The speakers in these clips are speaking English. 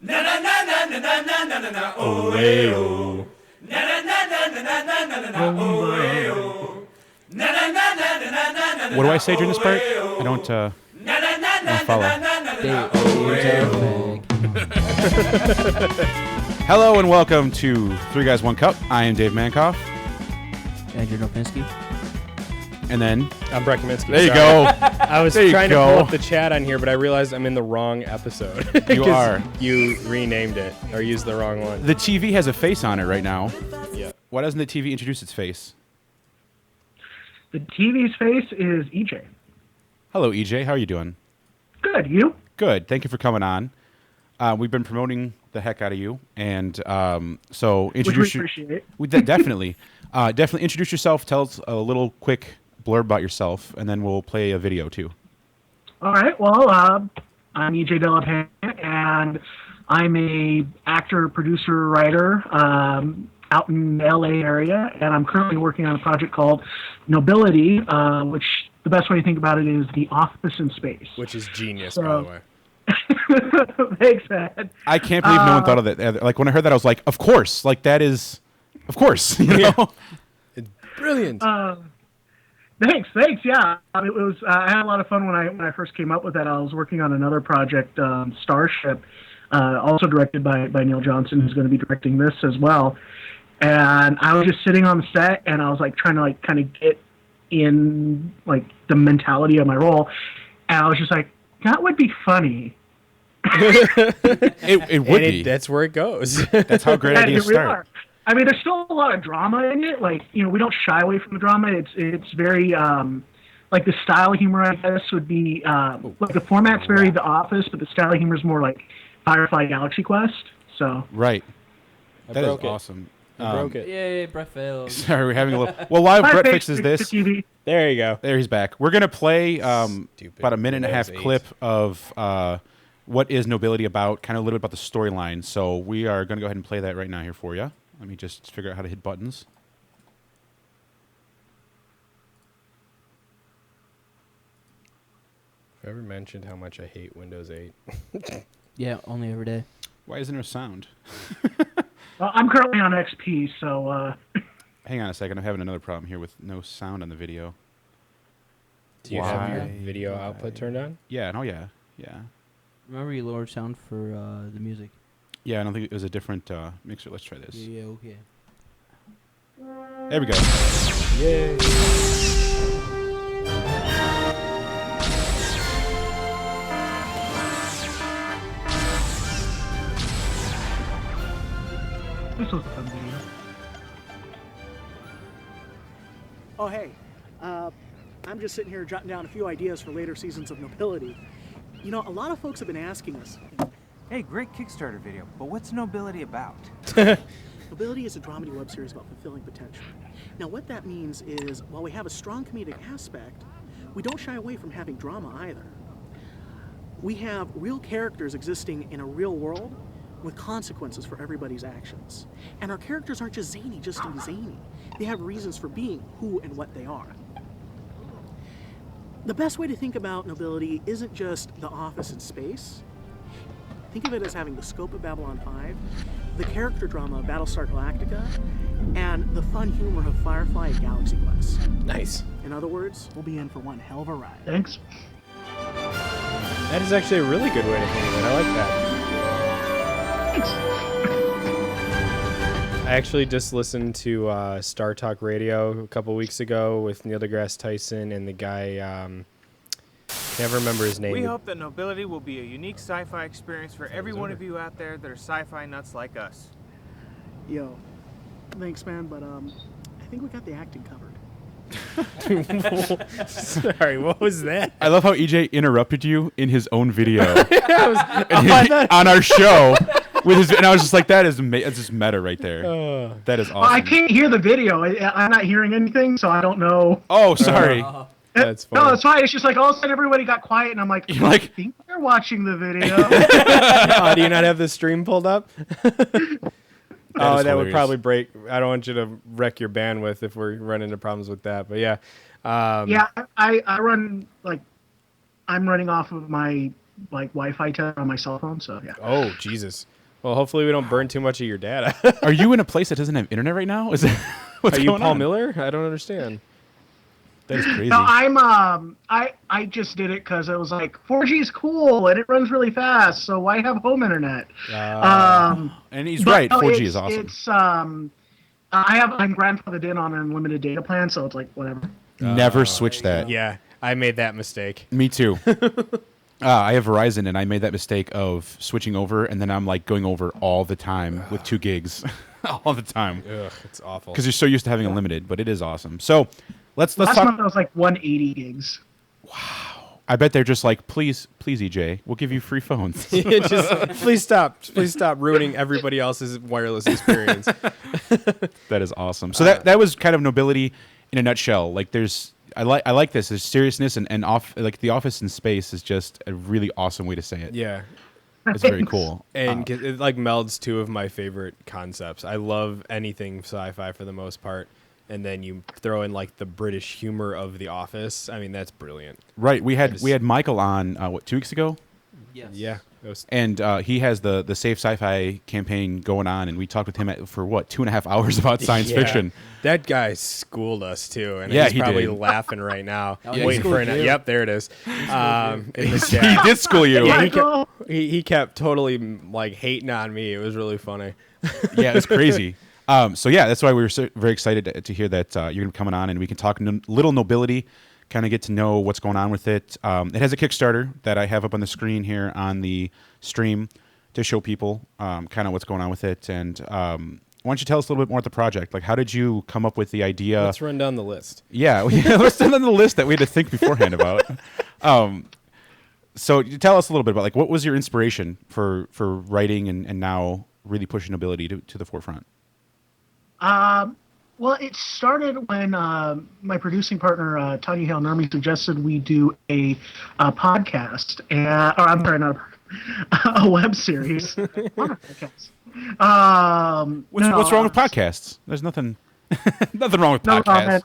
Na na na na na na na na na na oh oh. Na na na na na na na na na na oh oh. Na na na na na na na na. What do I say during this part? I don't follow. Hello and welcome to Three Guys, One Cup. I am Dave Mankoff. Andrew Nopinski. And then... I'm Brett Kaminsky. There you go. I was trying to pull up the chat on here, but I realized I'm in the wrong episode. You are. You renamed it, or used the wrong one. The TV has a face on it right now. Yeah. Why doesn't the TV introduce its face? The TV's face is EJ. Hello, EJ. How are you doing? Good. You? Good. Thank you for coming on. We've been promoting the heck out of you, and so introduce Which we appreciate. Definitely introduce yourself. Tell us a little quick blurb about yourself, and then we'll play a video too. All right. Well, I'm EJ De La Pena, and I'm a actor, producer, writer out in the LA area, and I'm currently working on a project called Nobility, which the best way to think about it is the office in space. Which is genius, by the way. Thanks, man. I can't believe no one thought of that. Like when I heard that, I was like, "Of course!" Like that is, of course, you know. Yeah. It's brilliant. Thanks. Yeah, it was. I had a lot of fun when I first came up with that. I was working on another project, Starship, also directed by Neil Johnson, who's going to be directing this as well. And I was just sitting on the set, and I was like trying to like kind of get in like the mentality of my role, and I was just like, that would be funny. It would be. That's where it goes. That's how great ideas start. I mean, there's still a lot of drama in it. Like, you know, we don't shy away from the drama. It's very, like the style of humor, I guess, would be, like the format's very The Office, but the style of humor is more like Firefly Galaxy Quest. So. Right. That is broke it. awesome. I broke it. Yay, Brett failed. Sorry, we're having a little... Well, while Brett fixes this... There you go. There, he's back. We're going to play Stupid about a minute and a half Windows 8. clip of what is Nobility about, kind of a little bit about the storyline. So we are going to go ahead and play that right now here for you. Let me just figure out how to hit buttons. Have I ever mentioned how much I hate Windows 8? Yeah, only every day. Why isn't there sound? Well, I'm currently on XP, so... Hang on a second. I'm having another problem here with no sound on the video. Do you have your video output turned on? Yeah. Oh, yeah. Remember you lowered sound for the music. Yeah, I don't think it was a different mixer. Let's try this. Yeah, okay. There we go. Yay. This was a fun video. Oh, hey. I'm just sitting here jotting down a few ideas for later seasons of Nobility. You know, a lot of folks have been asking us, Hey, great Kickstarter video, but what's Nobility about? Nobility is a dramedy web series about fulfilling potential. Now, what that means is, while we have a strong comedic aspect, we don't shy away from having drama either. We have real characters existing in a real world with consequences for everybody's actions. And our characters aren't just zany just to be zany. They have reasons for being who and what they are. The best way to think about Nobility isn't just The Office in space. Think of it as having the scope of Babylon 5, the character drama of Battlestar Galactica, and the fun humor of Firefly and Galaxy Quest. Nice. In other words, we'll be in for one hell of a ride. Thanks. That is actually a really good way to think of it. I like that. I actually just listened to Star Talk Radio a couple weeks ago with Neil deGrasse Tyson and the guy... Can't remember his name. We hope that Nobility will be a unique sci-fi experience for every one of you out there that are sci-fi nuts like us. Yo, thanks, man, but I think we got the acting covered. Sorry, what was that? I love how EJ interrupted you in his own video I on our show. With his, and I was just like, that's just meta right there. That is awesome. Well, I can't hear the video. I'm not hearing anything, so I don't know. Oh, sorry. That's funny. No, it's fine. It's just like all of a sudden everybody got quiet, and I'm like, You're like, I think they're watching the video. Do you not have the stream pulled up? That would probably break. I don't want you to wreck your bandwidth if we're running into problems with that. But yeah. Yeah, I run, like, I'm running off of my like Wi-Fi test on my cell phone. So yeah. Oh, Jesus. Well, hopefully we don't burn too much of your data. Are you in a place that doesn't have internet right now? Is that what's Are you going Paul on? Miller? I don't understand. That is crazy. No, I just did it because it was like 4G is cool and it runs really fast. So why have home internet? And he's But right. no, 4G is awesome. It's I'm grandfathered in on an unlimited data plan, so it's like whatever. Never switch that. Yeah, I made that mistake. Me too. I have Verizon, and I made that mistake of switching over, and then I'm like going over all the time with 2 gigs, all the time, Ugh, it's awful. because you're so used to having unlimited. But it is awesome. So let's Last talk. month I was like 180 gigs. I bet they're just like, please, EJ, we'll give you free phones. Please stop ruining everybody else's wireless experience. That is awesome. So that was kind of Nobility in a nutshell. Like I like this. There's seriousness and off, like the office in space is just a really awesome way to say it. Yeah. It's very cool. And it like melds 2 of my favorite concepts. I love anything sci-fi for the most part. And then you throw in like the British humor of The Office. I mean, that's brilliant. Right. We had Michael on 2 weeks ago, Yes. Yeah. It was, and he has the Safe Sci-Fi campaign going on, and we talked with him for 2.5 hours about science yeah. fiction. That guy schooled us too, and Yeah, he's he probably did. laughing right now, Oh, he waiting for schooled an. you. Yep, there it is. In the He chat. did school you. Yeah, Michael! he kept totally like hating on me. It was really funny. Yeah, it was crazy. So yeah, that's why we were very excited to hear that you're going to be coming on, and we can talk little Nobility, kind of get to know what's going on with it. It has a Kickstarter that I have up on the screen here on the stream to show people kind of what's going on with it. And why don't you tell us a little bit more about the project? Like, how did you come up with the idea? Let's run down the list. Yeah, let's send on the list that we had to think beforehand about. So you tell us a little bit about like what was your inspiration for writing and now really pushing Nobility to the forefront? Well, it started when my producing partner Tanya Hale Nurmi suggested we do a podcast, or I'm sorry, not a web series. Not a podcast. What's wrong with podcasts? There's nothing nothing wrong with No podcasts.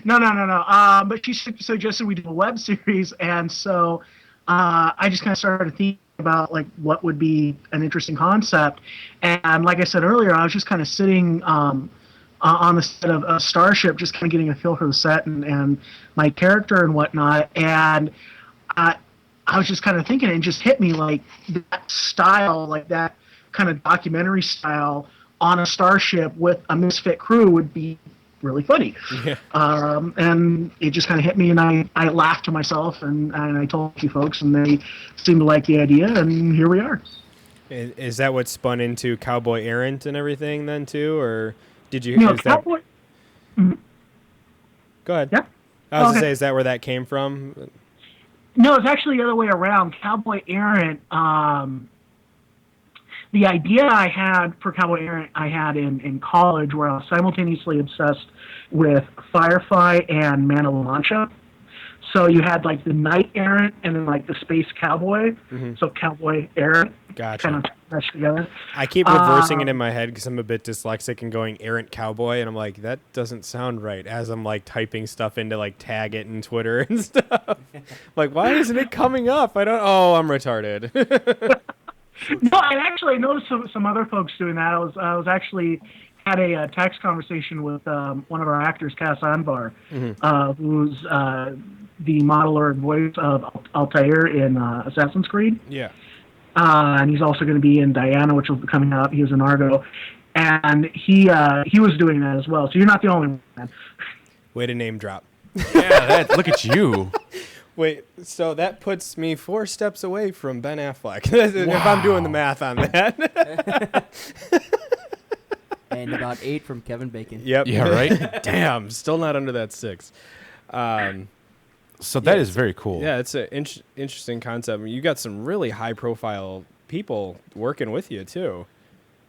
No. But she suggested we do a web series, and so I just kind of started thinking about like what would be an interesting concept. And like I said earlier, I was just kind of sitting on the set of a Starship, just kind of getting a feel for the set and my character and whatnot. And I was just kind of thinking, it just hit me like that style, like that kind of documentary style on a Starship with a misfit crew would be really funny. Yeah. And it just kind of hit me, and I laughed to myself, and I told a few folks, and they seemed to like the idea, and here we are. Is that what spun into Cowboy Errant and everything then too, or did you? No, is that- Cowboy. Go ahead. Yeah. I was Okay. gonna say, is that where that came from? No, it's actually the other way around. Cowboy Errant. The idea I had for Cowboy Errant, I had in college, where I was simultaneously obsessed with Firefly and Man of La Mancha. So you had like the Knight Errant and then like the Space Cowboy. So Cowboy Errant Gotcha. kind of meshed together. I keep reversing it in my head because I'm a bit dyslexic and going errant cowboy, and I'm like, that doesn't sound right as I'm like typing stuff into like tag it and Twitter and stuff. Like, why isn't it coming up? I'm retarded. No, I actually noticed some other folks doing that. I was actually had a text conversation with one of our actors, Cass Anvar, who's the modeler and voice of Altair in Assassin's Creed. Yeah. And he's also going to be in Diana, which will be coming out. He was in Argo, and he was doing that as well. So you're not the only one. Way to name drop. Yeah, look at you. Wait, so that puts me 4 steps away from Ben Affleck. If I'm doing the math on that. And about 8 from Kevin Bacon. Yep. Yeah, right? Damn, still not under that 6. So that is very cool. Yeah, it's an interesting concept. You got some really high-profile people working with you too.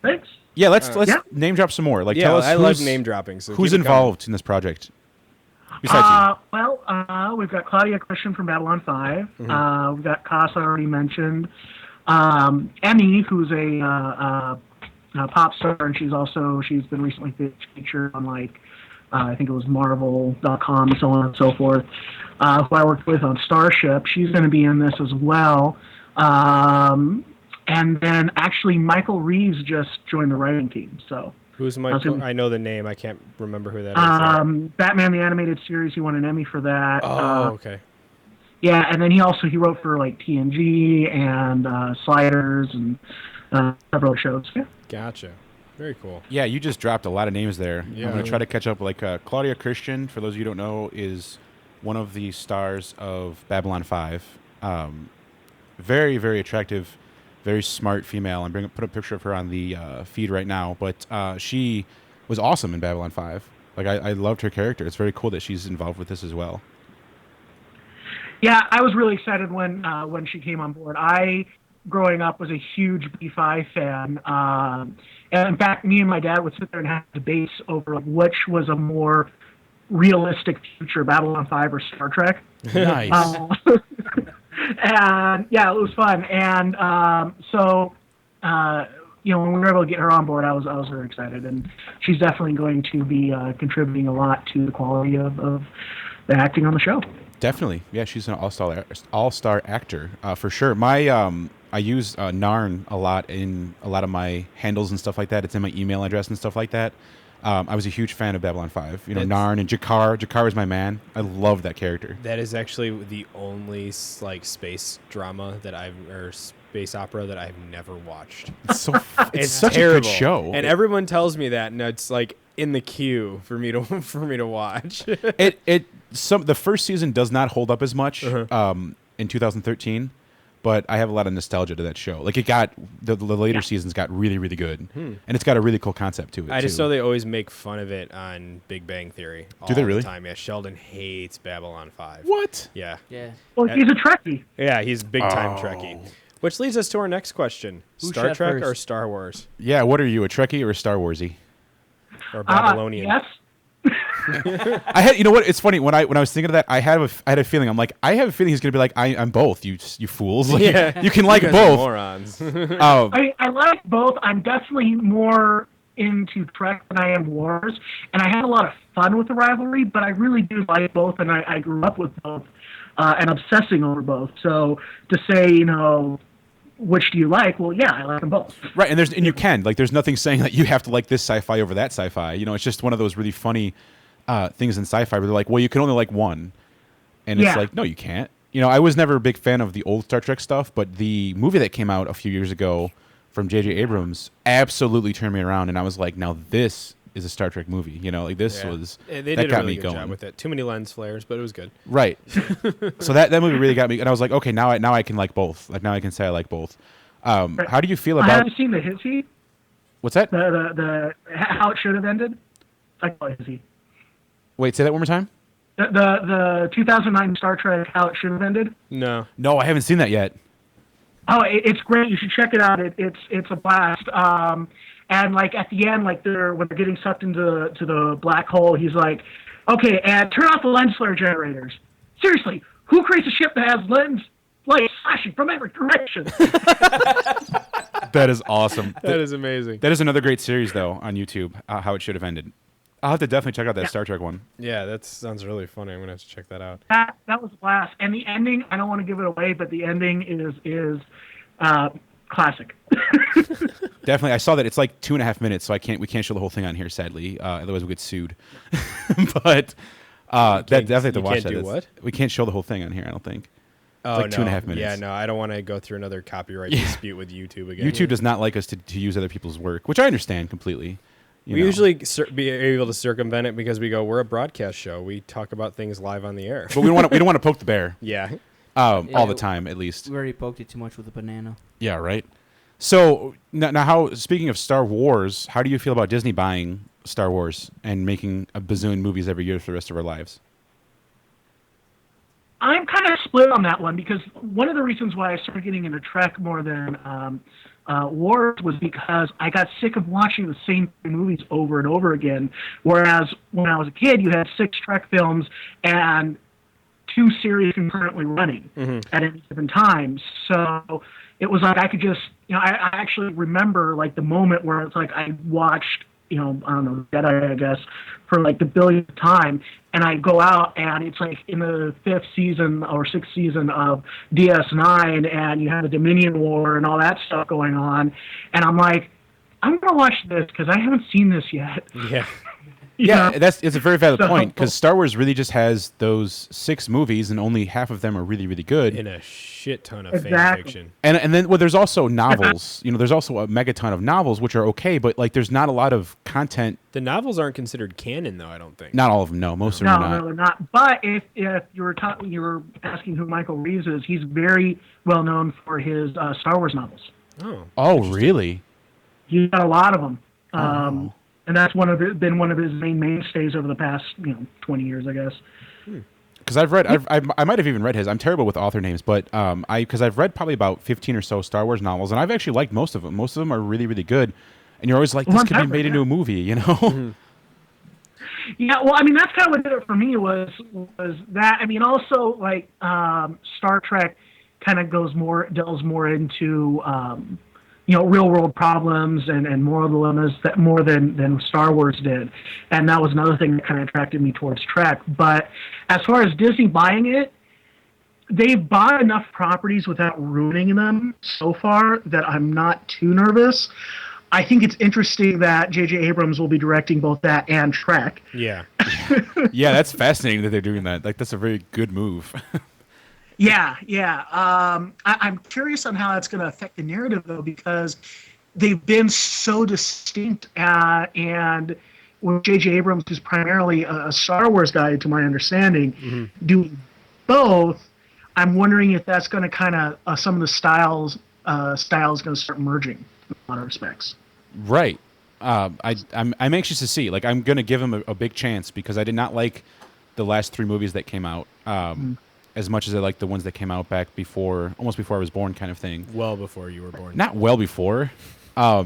Thanks. Yeah, let's Yeah. name drop some more. Like, Yeah, tell us I love who's, name dropping. So who's keep it coming. involved in this project. Besides We've got Claudia Christian from Babylon 5. We've got Casa already mentioned. Emmy, who's a pop star, and she's been recently featured on like I think it was Marvel.com, and so on and so forth, who I worked with on Starship. She's going to be in this as well. And then actually Michael Reeves just joined the writing team. So Who's Michael? I know the name. I can't remember who that is. Batman the Animated Series. He won an Emmy for that. Oh, okay. Yeah, and then he wrote for like TNG and Sliders and several shows. Yeah. Gotcha. Very cool. Yeah, you just dropped a lot of names there. Yeah. I'm going to try to catch up. Like Claudia Christian, for those of you who don't know, is one of the stars of Babylon 5. Very, very attractive, very smart female. I'm put a picture of her on the feed right now. But she was awesome in Babylon 5. Like I loved her character. It's very cool that she's involved with this as well. Yeah, I was really excited when she came on board. I, growing up, was a huge B5 fan. And in fact, me and my dad would sit there and have debates over which was a more realistic future, Babylon 5 or Star Trek. Nice. And yeah, it was fun. And when we were able to get her on board, I was very excited. And she's definitely going to be contributing a lot to the quality of the acting on the show. Definitely. Yeah, she's an all-star actor for sure. I use Narn a lot in a lot of my handles and stuff like that. It's in my email address and stuff like that. I was a huge fan of Babylon 5. Narn and Jakar. Jakar is my man. I love that character. That is actually the only space drama or space opera that I've never watced. It's such terrible. a good show. And everyone tells me that, and it's like in the queue for me to watch. The first season does not hold up as much in 2013. But I have a lot of nostalgia to that show. Like, it got the later seasons got really, really good, and it's got a really cool concept to it. I just know they always make fun of it on Big Bang Theory. Do they really? The time. Yeah, Sheldon hates Babylon 5. What? Yeah. Yeah. Well, he's a Trekkie. Yeah, he's big time Trekkie. Which leads us to our next question: Star Trek or Star Wars? Yeah. What are you, a Trekkie or a Star Warsy? Or Babylonian? Yes. I had, you know what? It's funny when I was thinking of that. I had a feeling. I'm like, I have a feeling he's gonna be like, I'm both. You fools. Like, yeah. You can like guys both. Are morons. I like both. I'm definitely more into Trek than I am Wars, and I had a lot of fun with the rivalry. But I really do like both, and I grew up with both, and obsessing over both. So to say, which do you like? Well, yeah, I like them both. Right, and you can there's nothing saying that you have to like this sci-fi over that sci-fi. It's just one of those really funny things in sci-fi where they're like, well, you can only like one, and it's like, no, you can't. I was never a big fan of the old Star Trek stuff, but the movie that came out a few years ago from J.J. Abrams absolutely turned me around, and I was like, now this is a Star Trek movie. This was they that did got a really me good going. job with it. Too many lens flares, but it was good. Right. So that movie really got me, and I was like, okay, now I can like both. Like now I can say I like both. How do you feel about? Have you seen the Hissy? What's that? The how it should have ended. I call it Hissy. Wait, say that one more time. The 2009 Star Trek How It Should Have Ended. No, I haven't seen that yet. Oh, it's great. You should check it out. It's a blast. And at the end, when they're getting sucked into the black hole, he's like, "Okay, and turn off the lens flare generators." Seriously, who creates a ship that has lens lights flashing from every direction? That is awesome. that is amazing. That is another great series, though, on YouTube. How It Should Have Ended. I'll have to definitely check out that Star Trek one. Yeah, that sounds really funny. I'm gonna have to check that out. That was a blast. And the ending, I don't want to give it away, but the ending is classic. Definitely, I saw that it's like 2.5 minutes, so we can't show the whole thing on here, sadly. Otherwise, we get sued. But that definitely have to watch that. What? We can't show the whole thing on here. I don't think. Oh, it's like 2.5 minutes. Yeah, no, I don't want to go through another copyright dispute with YouTube again. YouTube does not like us to use other people's work, which I understand completely. We usually be able to circumvent it because we're a broadcast show. We talk about things live on the air. But we don't want to poke the bear. Yeah. All the time, at least. We already poked it too much with a banana. Yeah, right. So now, speaking of Star Wars, how do you feel about Disney buying Star Wars and making a bazillion movies every year for the rest of our lives? I'm kind of split on that one because one of the reasons why I started getting into Trek more than Wars was because I got sick of watching the same movies over and over again. Whereas when I was a kid, you had 6 Trek films and 2 series concurrently running at any given time. So it was like I could just, I actually remember the moment where it's like I watched I don't know, Jedi, I guess, for like the billionth time. And I go out and it's like in the 5th season or 6th season of DS9 and you have the Dominion War and all that stuff going on. And I'm like, I'm going to watch this because I haven't seen this yet. Yeah. Yeah, know? it's a very valid So- point because Star Wars really just has those 6 movies and only half of them are really, really good. In a shit ton of fan Exactly. fiction. And then there's also novels. There's also a megaton of novels which are okay, but like there's not a lot of content. The novels aren't considered canon, though, I don't think. Not all of them. No, most of them No, are not. no, they're not. But if you were asking who Michael Reeves is, he's very well known for his Star Wars novels. Oh. Oh, really? He's got a lot of them. Oh. And that's been one of his main mainstays over the past 20 years, I guess. Because I might have even read his. I'm terrible with author names, but because I've read probably about 15 or so Star Wars novels, and I've actually liked most of them. Most of them are really, really good, and you're always like, this could be made into a movie, Yeah, well, I mean, that's kind of what did it for me was that. I mean, also like Star Trek kind of delves more into real world problems and moral dilemmas that more than Star Wars did, and that was another thing that kind of attracted me towards Trek. But as far as Disney buying it, they've bought enough properties without ruining them so far that I'm not too nervous. I think it's interesting that J.J. Abrams will be directing both that and Trek. Yeah. Yeah, that's fascinating that they're doing that. Like, that's a very good move. Yeah. I'm curious on how that's going to affect the narrative, though, because they've been so distinct. And with J.J. Abrams, who's primarily a Star Wars guy, to my understanding, doing both, I'm wondering if that's going to kind of some of the styles going to start merging in a lot of respects. Right. I'm anxious to see. Like, I'm going to give him a big chance because I did not like the last 3 movies that came out. As much as I like the ones that came out back almost before I was born, kind of thing. Well before you were born. Not well before, but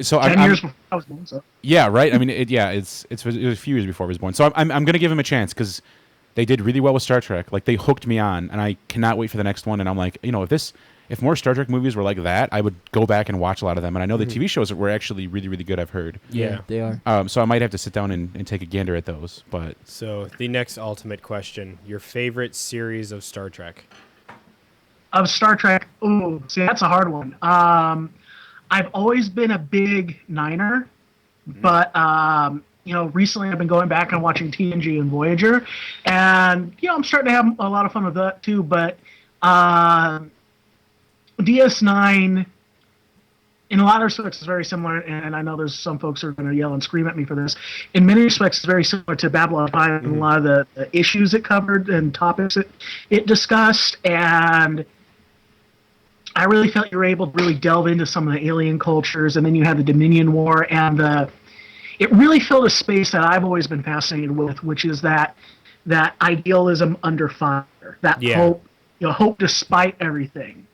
so 10 years before I was born, so. Yeah, right. I mean, it was a few years before I was born, so I'm gonna give him a chance because they did really well with Star Trek. Like they hooked me on, and I cannot wait for the next one. And I'm like, if more Star Trek movies were like that, I would go back and watch a lot of them. And I know the TV shows were actually really, really good. I've heard. Yeah. They are. So I might have to sit down and take a gander at those. But So the next ultimate question: your favorite series of Star Trek? Of Star Trek, ooh, see, that's a hard one. I've always been a big Niner, but recently I've been going back and watching TNG and Voyager, and I'm starting to have a lot of fun with that too. But DS9, in a lot of respects, is very similar, and I know there's some folks who are going to yell and scream at me for this. In many respects, it's very similar to Babylon 5 and a lot of the issues it covered and topics it discussed, and I really felt you were able to really delve into some of the alien cultures, and then you had the Dominion War, and it really filled a space that I've always been fascinated with, which is that idealism under fire, that hope despite everything.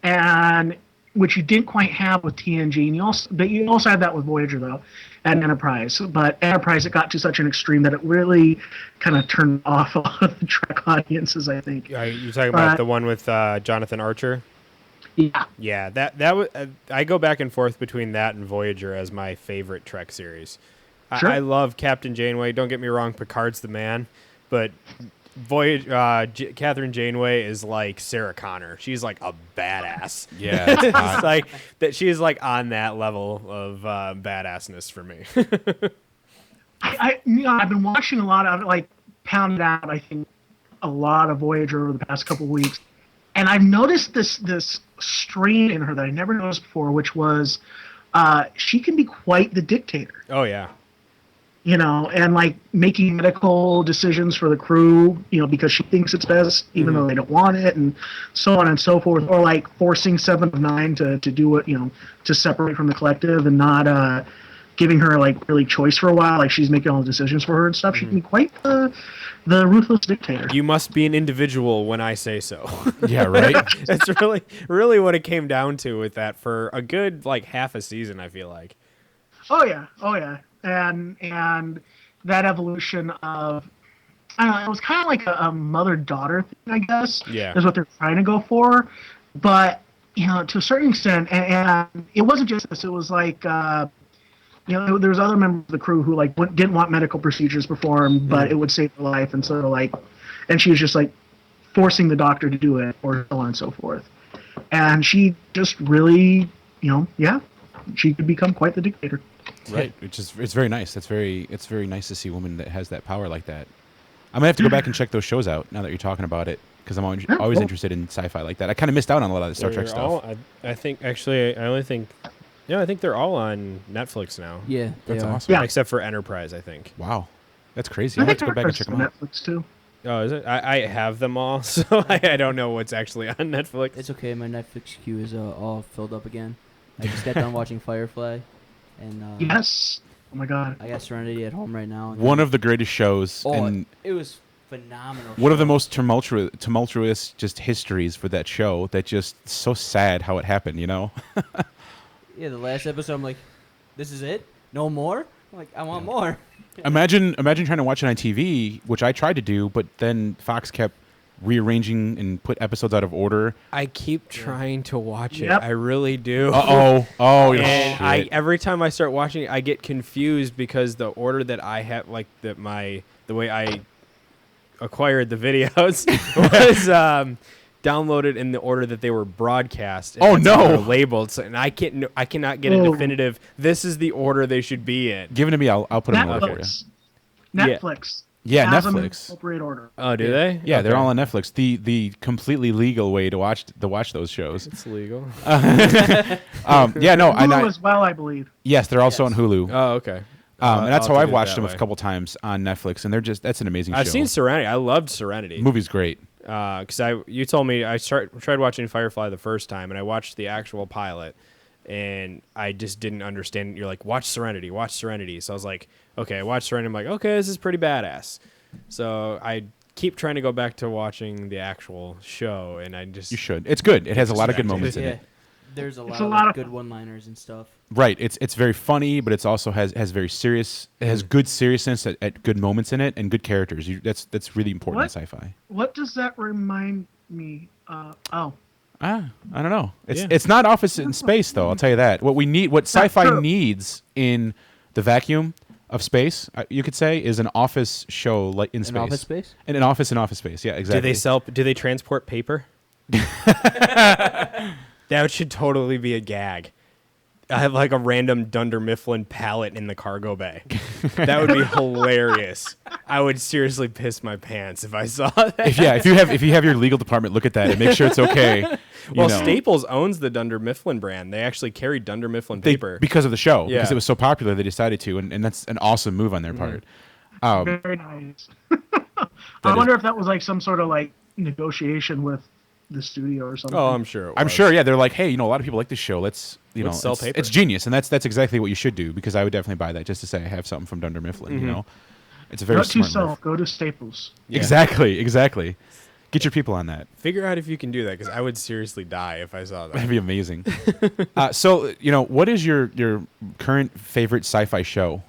And which you didn't quite have with TNG, and you also had that with Voyager though, and Enterprise. But Enterprise, it got to such an extreme that it really kind of turned off a lot of the Trek audiences, I think. You're talking about the one with Jonathan Archer? Yeah. Yeah, that was. I go back and forth between that and Voyager as my favorite Trek series. Sure. I love Captain Janeway. Don't get me wrong, Picard's the man, but Catherine Janeway is like Sarah Connor. She's like a badass. yeah, It's like that. She's like on that level of badassness for me. I've been watching a lot of pounded out. I think a lot of Voyager over the past couple of weeks, and I've noticed this strain in her that I never noticed before, which was she can be quite the dictator. Oh yeah. And making medical decisions for the crew, because she thinks it's best, even though they don't want it, and so on and so forth. Or forcing 7 of 9 to do it, to separate from the collective and not giving her really choice for a while. She's making all the decisions for her and stuff. She can be quite the ruthless dictator. You must be an individual when I say so. yeah, right. That's really what it came down to with that for a good half a season, I feel like. Oh yeah. And that evolution of, I don't know, it was kind of like a mother-daughter thing, I guess. Yeah. Is what they're trying to go for. But, to a certain extent, and it wasn't just this, it was there's other members of the crew who like didn't want medical procedures performed, but it would save their life, and so like, and she was just like forcing the doctor to do it, or so on and so forth. And she just really, she could become quite the dictator. Right, it's very nice. It's very nice to see a woman that has that power like that. I'm gonna have to go back and check those shows out now that you're talking about it, because I'm always cool. interested in sci-fi like that. I kind of missed out on a lot of the Star Trek They're stuff. I think actually, I think they're all on Netflix now. Yeah, That's they are. awesome. Yeah. Except for Enterprise, I think. Wow, that's crazy. I I'll have think to go back and check them out. Netflix too. Oh, is it? I have them all, so I don't know what's actually on Netflix. It's okay. My Netflix queue is all filled up again. I just got done watching Firefly, and Yes. Oh my God. I got Serenity at home right now. and One of the greatest shows, oh, and it was phenomenal. one of the show. most tumultuous just histories for that show. That just so sad how it happened. Yeah, the last episode, I'm like, this is it? No more? I'm like, I want more. Imagine trying to watch it on TV, which I tried to do, but then Fox kept rearranging and put episodes out of order. I keep trying to watch it. Yep. I really do. Oh, you're And shit. every time I start watching it, I get confused because the order that I have, like the way I acquired the videos was downloaded in the order that they were broadcast. And Oh, that's how no. they're labeled, and I cannot get a definitive. This is the order they should be in. Give it to me. I'll put them in order for you. Netflix. Netflix. Yeah, has them in Netflix. appropriate order. Oh, do they? Yeah, they're Okay. all on Netflix. The completely legal way to watch those shows. It's legal. Yeah, no, Hulu as well, I believe. yes, they're also on Hulu. Oh, okay. And that's I'll how have to I've do it watched that them way. a couple times on Netflix, and that's an amazing show. I've seen Serenity. I loved Serenity. The movie's great. Because you told me I tried watching Firefly the first time, and I watched the actual pilot, and I just didn't understand. You're like, watch Serenity. So I was like, okay, I watched Serenity. I'm like, okay, this is pretty badass. So I keep trying to go back to watching the actual show, and I just You should. It's good. It has a lot of good distracted. moments in Yeah. it. There's a lot a of lot like, of good fun. one-liners and stuff. Right. It's very funny, but it's also has very serious. It has good seriousness at good moments in it, and good characters. That's really important in sci-fi. What does that remind me of? Oh. I don't know. Yeah. It's not Office in Space though. I'll tell you that. What sci-fi true. needs in the vacuum of space, you could say, is an office show like in space. An Office Space? And an office in office space. Yeah, exactly. Do they transport paper? That should totally be a gag. I have like a random Dunder Mifflin pallet in the cargo bay. That would be hilarious. I would seriously piss my pants if I saw that. If you have your legal department look at that and make sure it's okay. Well, Staples owns the Dunder Mifflin brand. They actually carry Dunder Mifflin paper. Because of the show, Yeah. because it was so popular, they decided to, and that's an awesome move on their part. Very nice. I wonder if that was like some sort of like negotiation with the studio or something. Oh, I'm sure. I'm sure. Yeah, they're like, hey, a lot of people like this show. Let's sell it's, paper. it's genius, and that's exactly what you should do. Because I would definitely buy that just to say I have something from Dunder Mifflin. It's a very Not too smart move. self. Go to Staples. Yeah. Exactly. Get your people on that. Figure out if you can do that, because I would seriously die if I saw That'd that. be amazing. So what is your current favorite sci-fi show?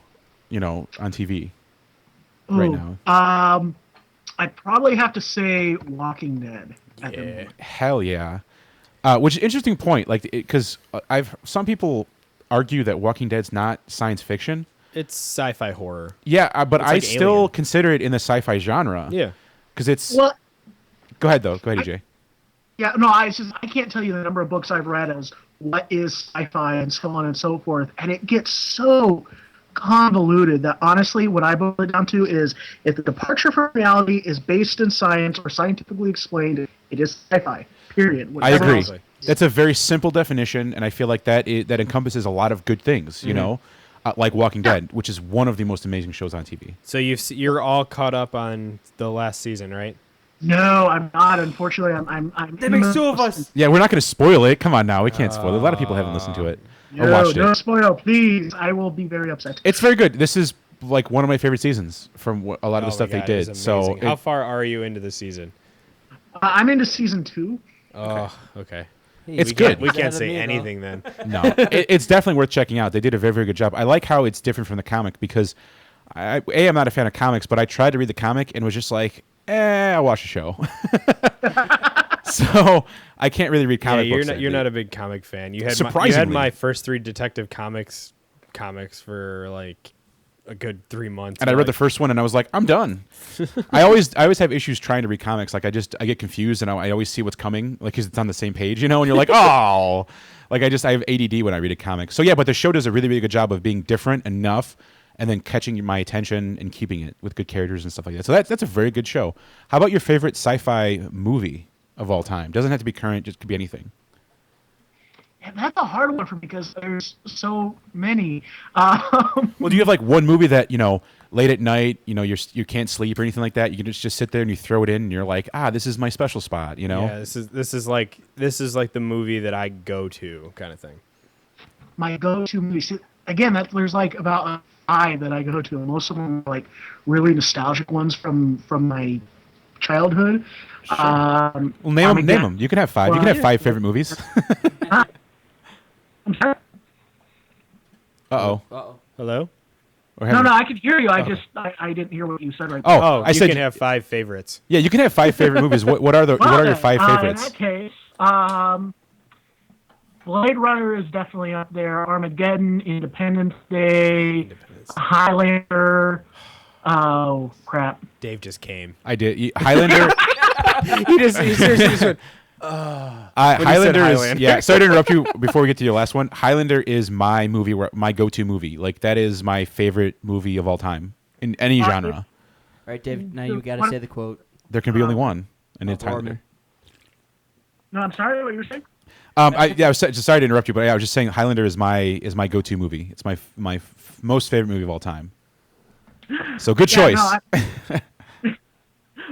On TV right Ooh, now. I'd probably have to say Walking Dead. At the Yeah. moment. Hell yeah. Which is an interesting point, like because some people argue that Walking Dead's not science fiction. It's sci-fi horror. Yeah, but It's I like still Alien. consider it in the sci-fi genre. Yeah. Because it's. Well, Go ahead, EJ. yeah, no, I can't tell you the number of books I've read as what is sci-fi and so on and so forth, and it gets so convoluted that honestly, what I boil it down to is if the departure from reality is based in science or scientifically explained, it is sci-fi. Period. I Whatever agree. else- That's a very simple definition, and I feel like that encompasses a lot of good things. Like Walking Dead, which is one of the most amazing shows on TV. So you're all caught up on the last season, right? No, I'm not. Unfortunately, I'm. That makes two of us. Yeah, we're not going to spoil it. Come on now, we can't spoil it. A lot of people haven't listened to it or No, watched don't it. spoil, please. I will be very upset. It's very good. This is like one of my favorite seasons from a lot of the stuff they did. So amazing. How far are you into the season? I'm into season 2. Oh, okay. It's We good. can't Ahead of say me, though. anything then. no, it's definitely worth checking out. They did a very, very good job. I like how it's different from the comic because I'm not a fan of comics, but I tried to read the comic and was just like, I'll watch the show. So I can't really read comic books. You're not a big comic fan. You had Surprisingly. my first 3 Detective Comics comics for like a good 3 months. And I read the first one, and I was like, I'm done. I always have issues trying to read comics. Like I get confused, and I always see what's coming, like because it's on the same page, and you're like, oh, like I have ADD when I read a comic. So yeah, but the show does a really really good job of being different enough, and then catching my attention and keeping it with good characters and stuff like that. So that's a very good show. How about your favorite sci-fi movie of all time? Doesn't have to be current; just could be anything. Yeah, that's a hard one for me because there's so many. Well, do you have like one movie that late at night, you can't sleep or anything like that? You can just sit there and you throw it in, and you're like, this is my special spot. Yeah, this is like the movie that I go to kind of thing. My go-to movie. See, again, there's like about 5 that I go to, and most of them are like really nostalgic ones from my childhood. Sure. Well, name them. You can have 5. Well, you can have 5 favorite movies. I'm sorry. Uh-oh. Hello? No, I could hear you. I didn't hear what you said right there. Oh, I said you can have 5 favorites. Yeah, you can have 5 favorite movies. What are your 5 favorites? In that case, Blade Runner is definitely up there. Armageddon, Independence Day, Highlander. Oh crap! Dave just came. I did. Highlander. he seriously just went. Highlander is sorry to interrupt you before we get to your last one. Highlander is my go-to movie. Like that is my favorite movie of all time in any genre. All right, Dave. Now you got to say the quote. There can be only one, and it's Highlander. No, I'm sorry. What you were saying? I was sorry to interrupt you, but I was just saying Highlander is my go-to movie. It's my most favorite movie of all time. So good choice.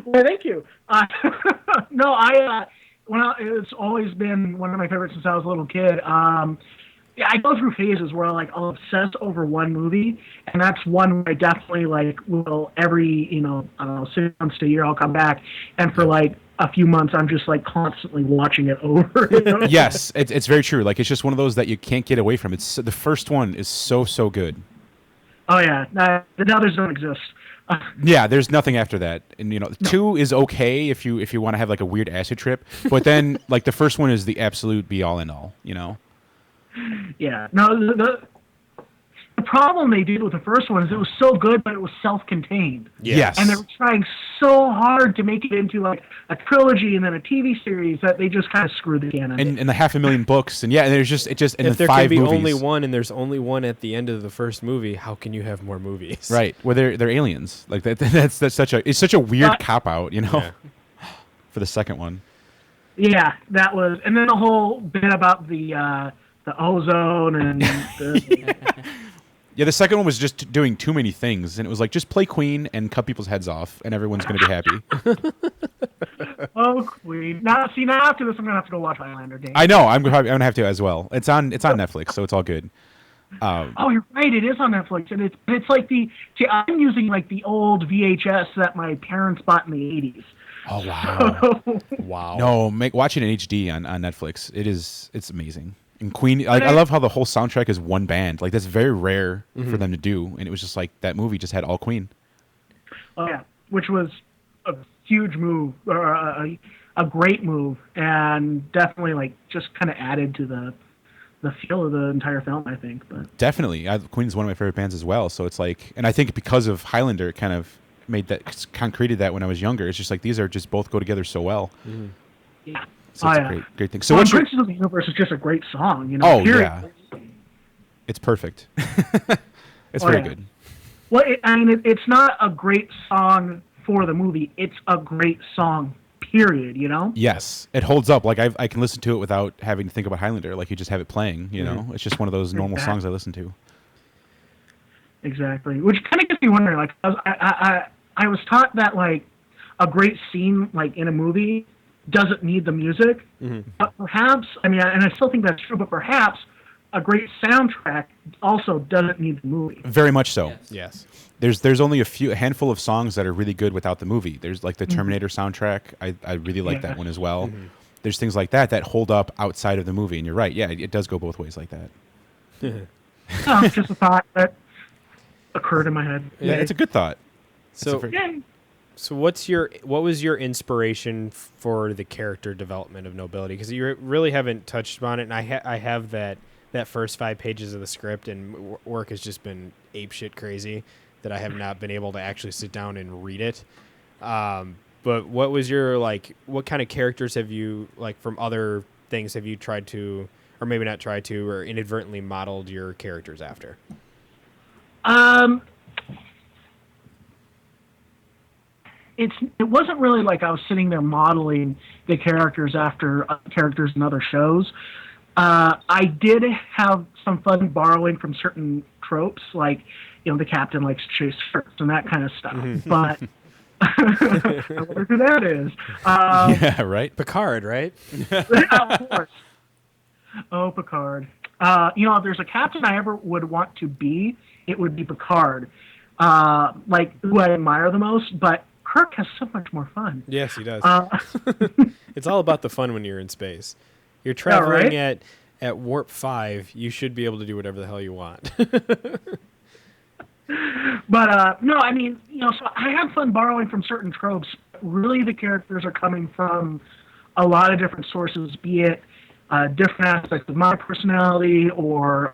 Well, thank you. It's always been one of my favorites since I was a little kid. I go through phases where I'll obsess over one movie, and that's one where I definitely will every 6 months to a year I'll come back, and for a few months I'm just constantly watching it over. Yes, it's very true. Like it's just one of those that you can't get away from. It's the first one is so good. Oh yeah, the others don't exist. Yeah, there's nothing after that, and 2 is okay if you want to have a weird acid trip, but then the first one is the absolute be all and all. Yeah. No, the problem they did with the first one is it was so good, but it was self-contained. Yes. And they were trying so hard to make it into a trilogy and then a TV series that they just kind of screwed the canon. And the 500,000 books, and there's just and if there 5 can be movies. only one, and there's only one at the end of the first movie, how can you have more movies? Right. Well, they're aliens. Like that. That's such a weird cop out, Yeah. for the second one. Yeah, that was, and then the whole bit about the ozone and Yeah, the second one was just doing too many things, and it was just play Queen and cut people's heads off, and everyone's going to be happy. Oh, Queen! Now after this, I'm gonna have to go watch Highlander. Game. I know. I'm gonna have to as well. It's on Netflix, so it's all good. Oh, you're right. It is on Netflix, and it's like I'm using the old VHS that my parents bought in the '80s. Oh wow! Wow. No, watch it in HD on Netflix. It's amazing. And Queen, I love how the whole soundtrack is one band. That's very rare for them to do, and it was just that movie just had all Queen. Oh yeah, which was a huge move, or a great move, and definitely just kind of added to the feel of the entire film, I think. But definitely, Queen's one of my favorite bands as well. So it's and I think because of Highlander, it kind of concreted that when I was younger. It's just these are just both go together so well. Mm-hmm. Yeah. So it's a great thing. So what's Princes of the Universe is just a great song, Oh period. yeah, it's perfect. It's very good. Well, it's not a great song for the movie. It's a great song, period. Yes, it holds up. I can listen to it without having to think about Highlander. You just have it playing. It's just one of those normal songs I listen to. Exactly, which kind of gets me wondering. I was taught that a great scene in a movie doesn't need the music, but perhaps, and I still think that's true, but perhaps a great soundtrack also doesn't need the movie. Very much so. Yes. There's only a handful of songs that are really good without the movie. There's the Terminator soundtrack. I really like that one as well. There's things like that hold up outside of the movie, and you're right. Yeah, it does go both ways like that. It's just a thought that occurred in my head. Yeah, it's a good thought. So what was your inspiration for the character development of Nobility? Because you really haven't touched on it, and I have that that first 5 pages of the script, and work has just been apeshit crazy that I have not been able to actually sit down and read it. But what was your, like, what kind of characters have you, like, from other things have you tried to, or maybe not tried to, or inadvertently modeled your characters after? It wasn't really like I was sitting there modeling the characters after characters in other shows. I did have some fun borrowing from certain tropes, like, you know, the captain likes to chase skirts and that kind of stuff. But I wonder who that is. Yeah, right. Picard, right? Of course. Oh, Picard. You know, if there's a captain I ever would want to be, it would be Picard. Like, who I admire the most, but Kirk has so much more fun. Yes, he does. It's all about the fun when you're in space. You're traveling at warp 5. You should be able to do whatever the hell you want. But, no, I mean, you know, so I have fun borrowing from certain tropes. Really, the characters are coming from a lot of different sources, be it different aspects of my personality or,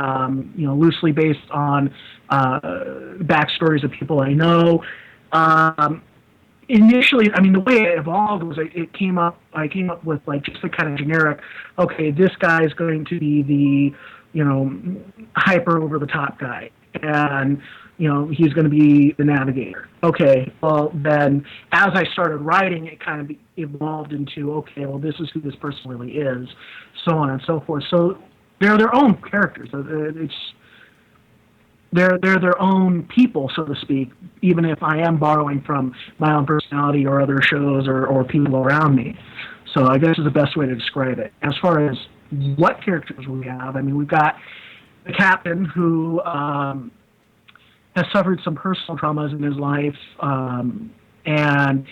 you know, loosely based on backstories of people I know. Initially, I mean, the way it evolved was I came up with, like, just the kind of generic, okay, this guy is going to be the, you know, hyper over-the-top guy. And, you know, he's going to be the navigator. Okay, well, then as I started writing, it kind of evolved into, okay, well, this is who this person really is, so on and so forth. So they're their own characters. They're their own people, so to speak, even if I am borrowing from my own personality or other shows or people around me. So I guess is the best way to describe it. As far as what characters we have, I mean, we've got the captain who has suffered some personal traumas in his life and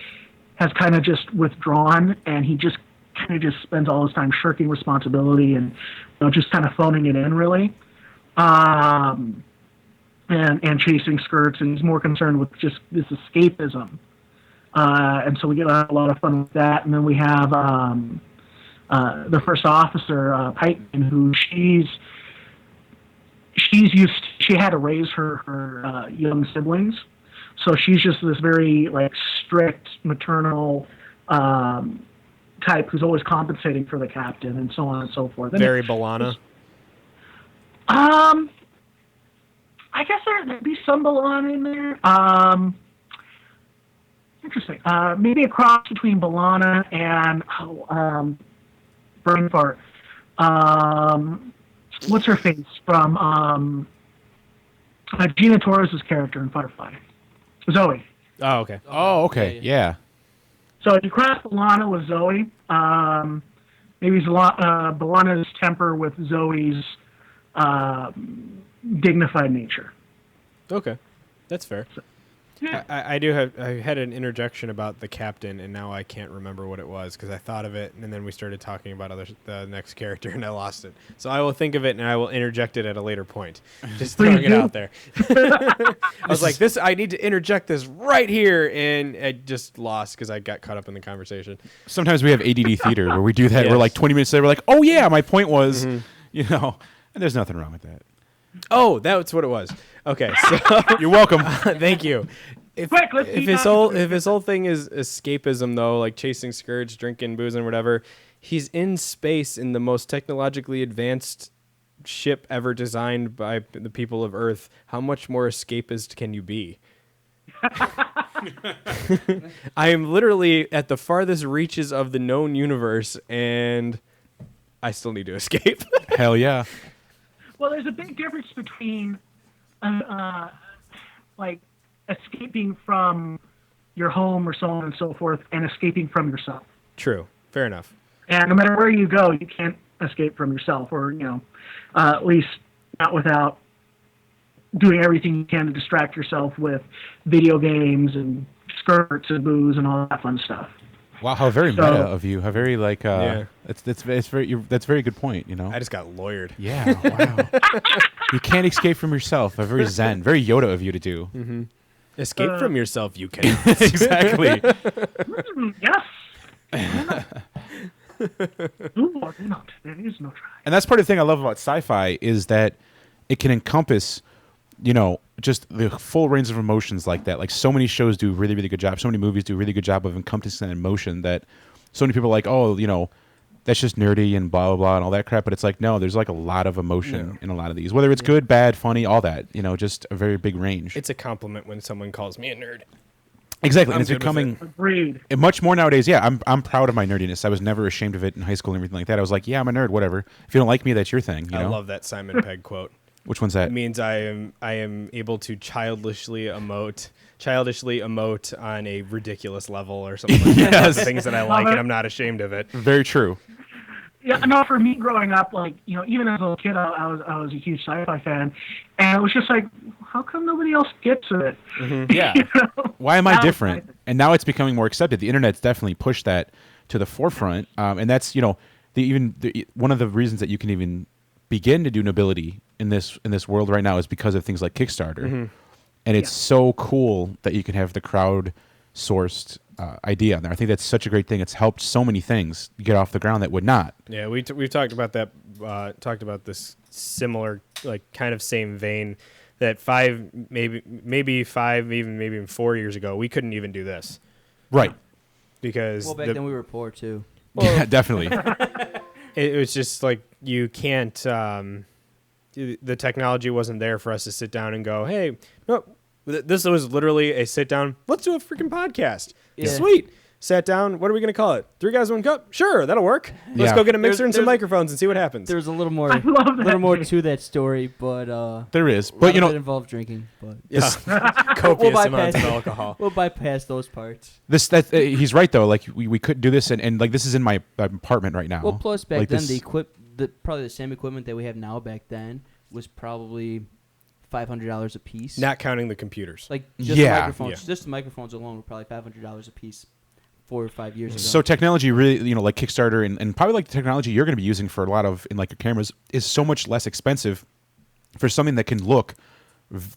has kind of just withdrawn, and he just kind of just spends all his time shirking responsibility and, you know, just kind of phoning it in, really. And chasing skirts, and he's more concerned with just this escapism. And so we get a lot of fun with that. And then we have the first officer, Pikeman, who she had to raise her young siblings. So she's just this very, like, strict maternal type who's always compensating for the captain and so on and so forth. Very B'Elanna. I guess there'd be some B'Elanna in there. Interesting. Maybe a cross between B'Elanna and brain fart. What's her face from Gina Torres' character in Firefly? Zoe. Oh, okay. Oh, okay. Yeah. So if you cross B'Elanna with Zoe, maybe B'Elanna's temper with Zoe's dignified nature. Okay, that's fair. Yeah. I had an interjection about the captain, and now I can't remember what it was because I thought of it, and then we started talking about the next character, and I lost it. So I will think of it, and I will interject it at a later point. Just throwing it out there. I was like, I need to interject this right here, and I just lost because I got caught up in the conversation. Sometimes we have ADD theater where we do that. Yes. We're like 20 minutes later, we're like, oh yeah, my point was, you know, and there's nothing wrong with that. Oh, that's what it was. Okay, so You're welcome. thank you. If his whole thing is escapism, though, like chasing skirts, drinking booze, and whatever, he's in space in the most technologically advanced ship ever designed by the people of Earth. How much more escapist can you be? I am literally at the farthest reaches of the known universe, and I still need to escape. Hell yeah. Well, there's a big difference between, like, escaping from your home or so on and so forth, and escaping from yourself. True. Fair enough. And no matter where you go, you can't escape from yourself, or, you know, at least not without doing everything you can to distract yourself with video games and skirts and booze and all that fun stuff. Wow, how very meta of you. How very, like, Yeah. that's a very good point, you know? I just got lawyered. Yeah, wow. You can't escape from yourself. A very zen, very Yoda of you to do. Mm-hmm. Escape from yourself, you can. Exactly. Yes. Ooh, no, there is no try. And that's part of the thing I love about sci-fi is that it can encompass, just the full range of emotions like that. Like so many shows do a really, really good job. So many movies do a really good job of encompassing that emotion that so many people are like, oh, that's just nerdy and blah, blah, blah and all that crap. But it's like, no, there's like a lot of emotion in a lot of these, whether it's good, bad, funny, all that, just a very big range. It's a compliment when someone calls me a nerd. Exactly. I'm And it's good with becoming Agreed. much more nowadays. Yeah, I'm proud of my nerdiness. I was never ashamed of it in high school and everything like that. I was like, yeah, I'm a nerd, whatever. If you don't like me, that's your thing. I love that Simon Pegg quote. Which one's that? It means I am able to childishly emote on a ridiculous level or something like that. Yes. The things that I like, and I'm not ashamed of it. Very true. Yeah, no, for me growing up, like, even as a little kid, I was a huge sci-fi fan, and it was just like, how come nobody else gets it? Yeah. Why am I different? And now it's becoming more accepted. The internet's definitely pushed that to the forefront, and that's one of the reasons that you can even begin to do nobility in this world right now is because of things like Kickstarter, and it's so cool that you can have the crowd sourced idea on there. I think that's such a great thing. It's helped so many things get off the ground that would not. Yeah, we've talked about that. Talked about this similar, like kind of same vein. That maybe 5, even 4 years ago, we couldn't even do this. Right. Because back then we were poor too. Yeah, definitely. it was just like you can't. The technology wasn't there for us to sit down and go, hey, no. This was literally a sit down. Let's do a freaking podcast. Yeah. Sweet. Sat down. What are we going to call it? 3 Guys, 1 Cup? Sure, that'll work. Let's Yeah. go get a mixer and some There's- microphones and see what happens. There's a little more, I love that. little more to that story, but There is. a But lot of it involved drinking. But Yeah. Copious We'll amounts of bypass- alcohol. we'll bypass those parts. he's right though. Like we could do this, and like this is in my apartment right now. Well, plus back Like then this- probably the same equipment that we have now back then was probably $500 a piece. Not counting the computers. Like just Yeah. the microphones. Yeah. Just the microphones alone were probably $500 a piece 4 or 5 years ago. So technology really, like Kickstarter and probably like the technology you're going to be using for a lot of in like your cameras is so much less expensive for something that can look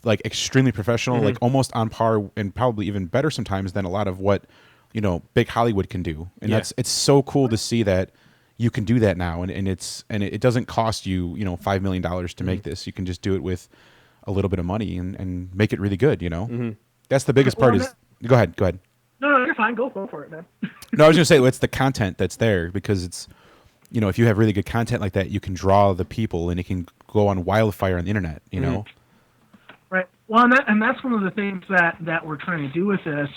like extremely professional, like almost on par and probably even better sometimes than a lot of what big Hollywood can do. And Yeah. it's so cool to see that you can do that now, and it doesn't cost you $5 million to make this. You can just do it with a little bit of money and make it really good. That's the biggest part. Well, Go ahead. No, you're fine. Go for it, man. No, I was gonna say it's the content that's there because it's if you have really good content like that, you can draw the people and it can go on wildfire on the internet. Right. Well, and that's one of the things that we're trying to do with this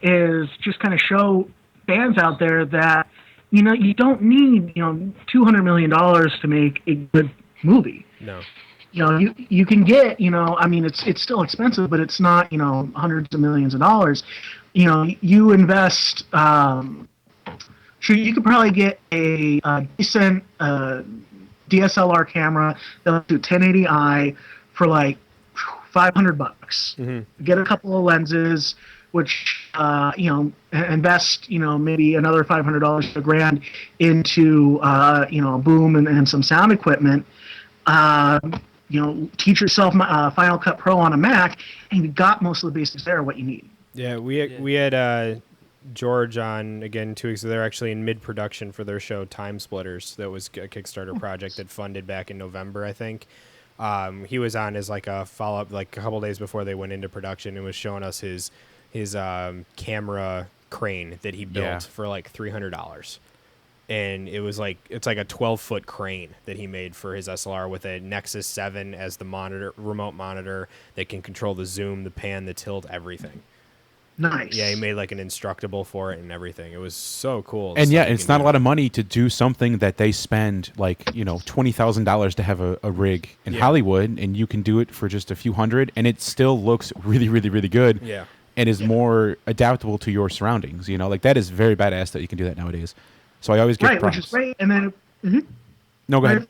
is just kind of show fans out there that you don't need $200 million to make a good movie. No. You can get it's still expensive, but it's not hundreds of millions of dollars. You invest. Sure, you could probably get a decent DSLR camera that'll do 1080i for like $500. Get a couple of lenses, which invest maybe another $500 to $1,000 into a boom and some sound equipment. Teach yourself Final Cut Pro on a Mac, and you got most of the basics there. What you need. Yeah, we had George on again 2 weeks ago. They're actually in mid-production for their show Time Splitters. That was a Kickstarter project that funded back in November, I think. He was on as like a follow-up, like a couple days before they went into production, and was showing us his camera crane that he built for like $300. And it's like a 12-foot crane that he made for his SLR with a Nexus 7 as the remote monitor that can control the zoom, the pan, the tilt, everything. Nice. Yeah, he made like an Instructable for it and everything. It was so cool. And yeah, it's not a lot of money to do something that they spend like $20,000 to have a rig in Hollywood, and you can do it for just a few hundred, and it still looks really, really, really good. Yeah. And is more adaptable to your surroundings. Like that is very badass that you can do that nowadays. So I always get props. Which is great. And then No, go ahead.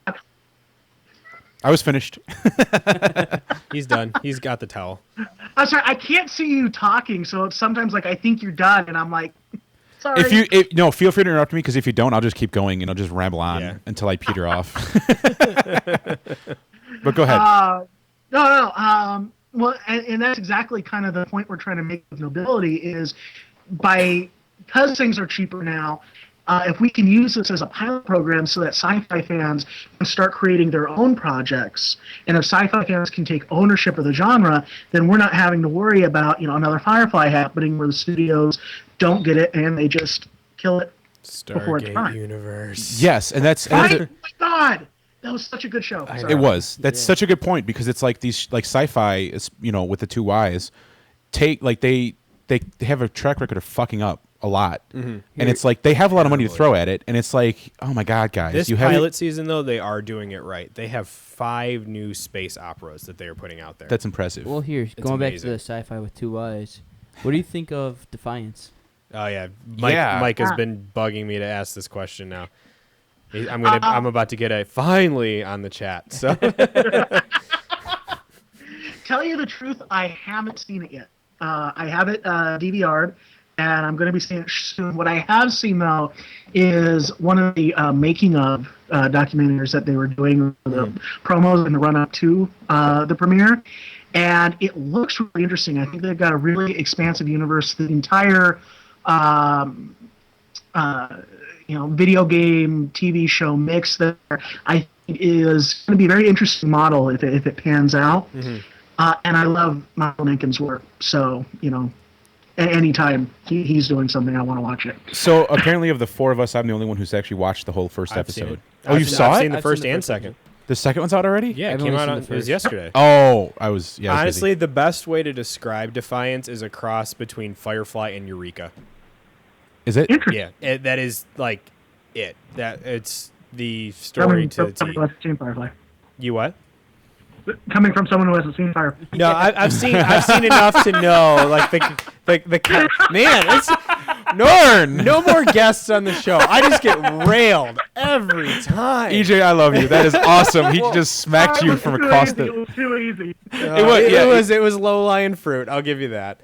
I was finished. He's done. He's got the towel. I'm sorry, I can't see you talking, so it's sometimes like I think you're done, and I'm like, sorry. No, feel free to interrupt me, because if you don't, I'll just keep going and I'll just ramble on until I peter off. But go ahead. No. Well, and that's exactly kind of the point we're trying to make with Nobility is because things are cheaper now, if we can use this as a pilot program so that sci-fi fans can start creating their own projects, and if sci-fi fans can take ownership of the genre, then we're not having to worry about another Firefly happening where the studios don't get it and they just kill it before it's Stargate time. Universe. Yes, and that's Right? Oh my God, that was such a good show. Sorry. it was. That's such a good point because it's like these like sci-fi is with the two Ys take like they have a track record of fucking up a lot, and it's like they have a lot of money to throw at it, and it's like, oh my God, guys, This you have pilot season, though, they are doing it right. They have 5 new space operas that they are putting out there. that's impressive. Well, here, going back to amazing. the sci-fi with 2 Ys, what do you think of Defiance? Oh yeah, Yeah. Mike has been bugging me to ask this question now. I'm about to get a finally on the chat. So Tell you the truth, I haven't seen it yet. I have it DVR'd, and I'm going to be seeing it soon. What I have seen, though, is one of the making of documentaries that they were doing, the promos in the run-up to the premiere, and it looks really interesting. I think they've got a really expansive universe. The entire video game, TV show mix there, I think is going to be a very interesting model if it pans out. And I love Michael Menken's work, so anytime he's doing something, I want to watch it. So apparently, of the 4 of us, I'm the only one who's actually watched the whole first I've seen episode. it. Oh, you I've saw seen it? the first and second. The second one's out already? Yeah, it I've came only out seen on, the it was first. yesterday. Oh, I was Honestly, busy. the best way to describe Defiance is a cross between Firefly and Eureka. Is it? Interesting. Yeah, that is like it. That it's the story to the Coming T. from someone who hasn't seen Firefly. You what? Coming from someone who hasn't seen Firefly. No, I've seen enough to know like the man. It's Norn! no more guests on the show. I just get railed every time. EJ, I love you. That is awesome. He just smacked you from across It the. was too easy. It was low lying fruit. I'll give you that.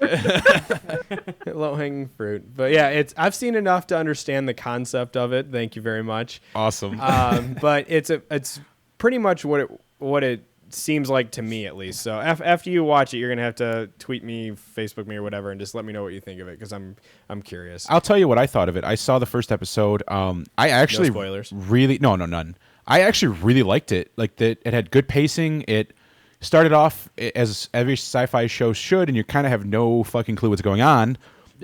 Low hanging fruit. But yeah, I've seen enough to understand the concept of it. Thank you very much. Awesome. But it's pretty much what it seems like to me, at least. So after you watch it, you're gonna have to tweet me, Facebook me, or whatever, and just let me know what you think of it because I'm curious. I'll tell you what I thought of it. I saw the first episode. I actually No spoilers. none. I actually really liked it. Like that, it had good pacing. It started off as every sci-fi show should, and you kind of have no fucking clue what's going on,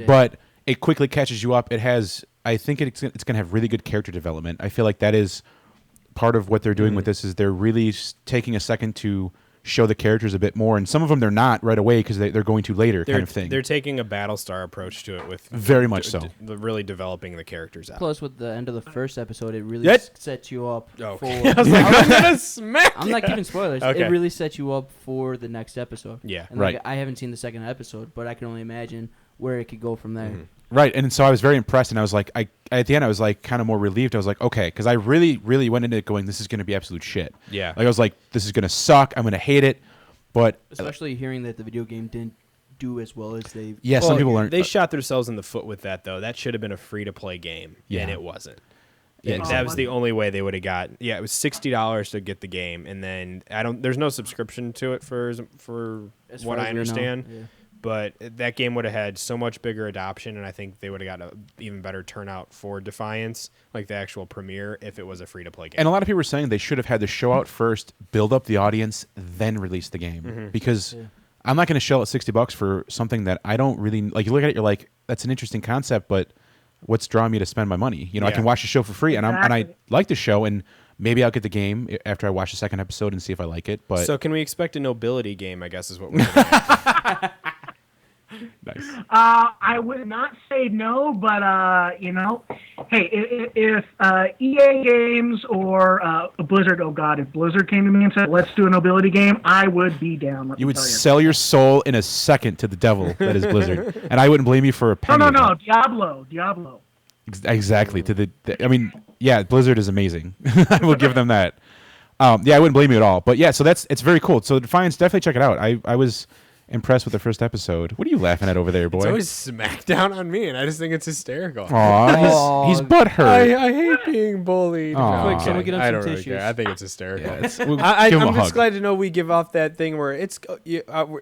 but it quickly catches you up. It has. I think it's going to have really good character development. I feel like that is part of what they're doing with this is they're really taking a second to show the characters a bit more, and some of them they're not right away because they're going to later kind of thing. They're taking a Battlestar approach to it with Very much so. Really developing the characters out. Plus, with the end of the first episode, it really sets you up Oh. for... I was like, I'm gonna smack I'm not giving spoilers. Okay. It really sets you up for the next episode. Yeah. And Right. Like, I haven't seen the second episode, but I can only imagine where it could go from there. Right, and so I was very impressed, and I was like, at the end I was like kind of more relieved. I was like, okay, because I really, really went into it going, this is going to be absolute shit. Yeah. Like I was like, this is going to suck. I'm going to hate it, but Especially hearing that the video game didn't do as well as they... yeah, some Well, people aren't. They shot themselves in the foot with that, though. That should have been a free-to-play game, and it wasn't. Yeah, That exactly. was the only way they would have got. Yeah, it was $60 to get the game, and then there's no subscription to it for as what far I as we know. understand. Yeah. But that game would have had so much bigger adoption, and I think they would have got an even better turnout for Defiance, like the actual premiere, if it was a free-to-play game. And a lot of people were saying they should have had the show out first, build up the audience, then release the game. Because I'm not going to shell out $60 for something that I don't really like. You look at it, you're like, that's an interesting concept, but what's drawing me to spend my money? I can watch the show for free, and I like the show, and maybe I'll get the game after I watch the second episode and see if I like it. But So can we expect a Nobility game, I guess is what we're doing. nice. I would not say no, but hey, if EA Games or Blizzard, oh God, if Blizzard came to me and said, "Let's do a Nobility game," I would be down. You would sell your soul in a second to the devil that is Blizzard, and I wouldn't blame you for a penny. No, of that. Diablo. Exactly. I mean, yeah, Blizzard is amazing. I will give them that. Yeah, I wouldn't blame you at all. But yeah, so it's very cool. So Defiance, definitely check it out. I was impressed with the first episode. What are you laughing at over there, boy? It's always smackdown on me, and I just think it's hysterical. Aw, he's butthurt. I hate being bullied. Aw. No, Quick, I'm someone kidding. get him I some don't really tissues. care. I think it's hysterical. Yeah, we'll I'm give him a just hug. glad to know we give off that thing where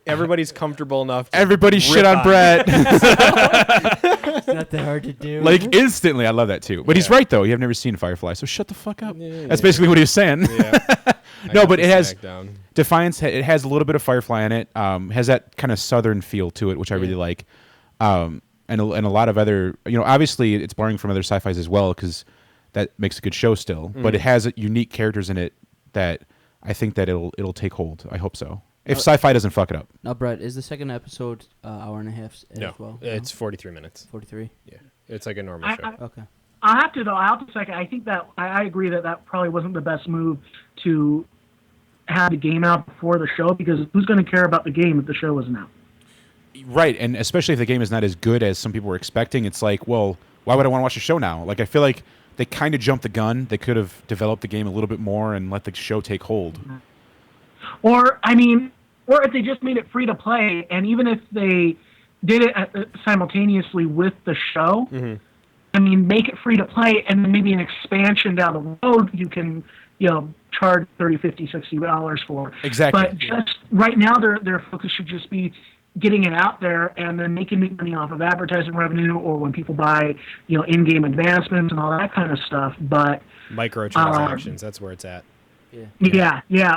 everybody's comfortable enough. To Everybody shit on rip Brett. It's not that hard to do. Like instantly. I love that too. But he's right though. You have never seen Firefly, so shut the fuck up. That's basically what he was saying. Yeah. No, but it has Smackdown. Defiance. It has a little bit of Firefly in it. Has that kind of southern feel to it, which I really like. And a lot of other, obviously it's borrowing from other sci-fis as well because that makes a good show still. But it has unique characters in it that I think that it'll take hold. I hope so. If sci-fi doesn't fuck it up. Now, Brett, is the second episode hour and a half as No, well? it's 43 minutes. 43. Yeah, it's like a normal show. Okay. I have to second. I think that I agree that probably wasn't the best move to have the game out before the show because who's going to care about the game if the show isn't out? Right, and especially if the game is not as good as some people were expecting, it's like, well, why would I want to watch the show now? Like, I feel like they kind of jumped the gun. They could have developed the game a little bit more and let the show take hold. Or if they just made it free to play, and even if they did it simultaneously with the show, make it free to play, and then maybe an expansion down the road you can, charge $30, $50, $60 for. Exactly. But just right now, their focus should just be getting it out there and then making money off of advertising revenue or when people buy, in-game advancements and all that kind of stuff. But Microtransactions, that's where it's at. Yeah.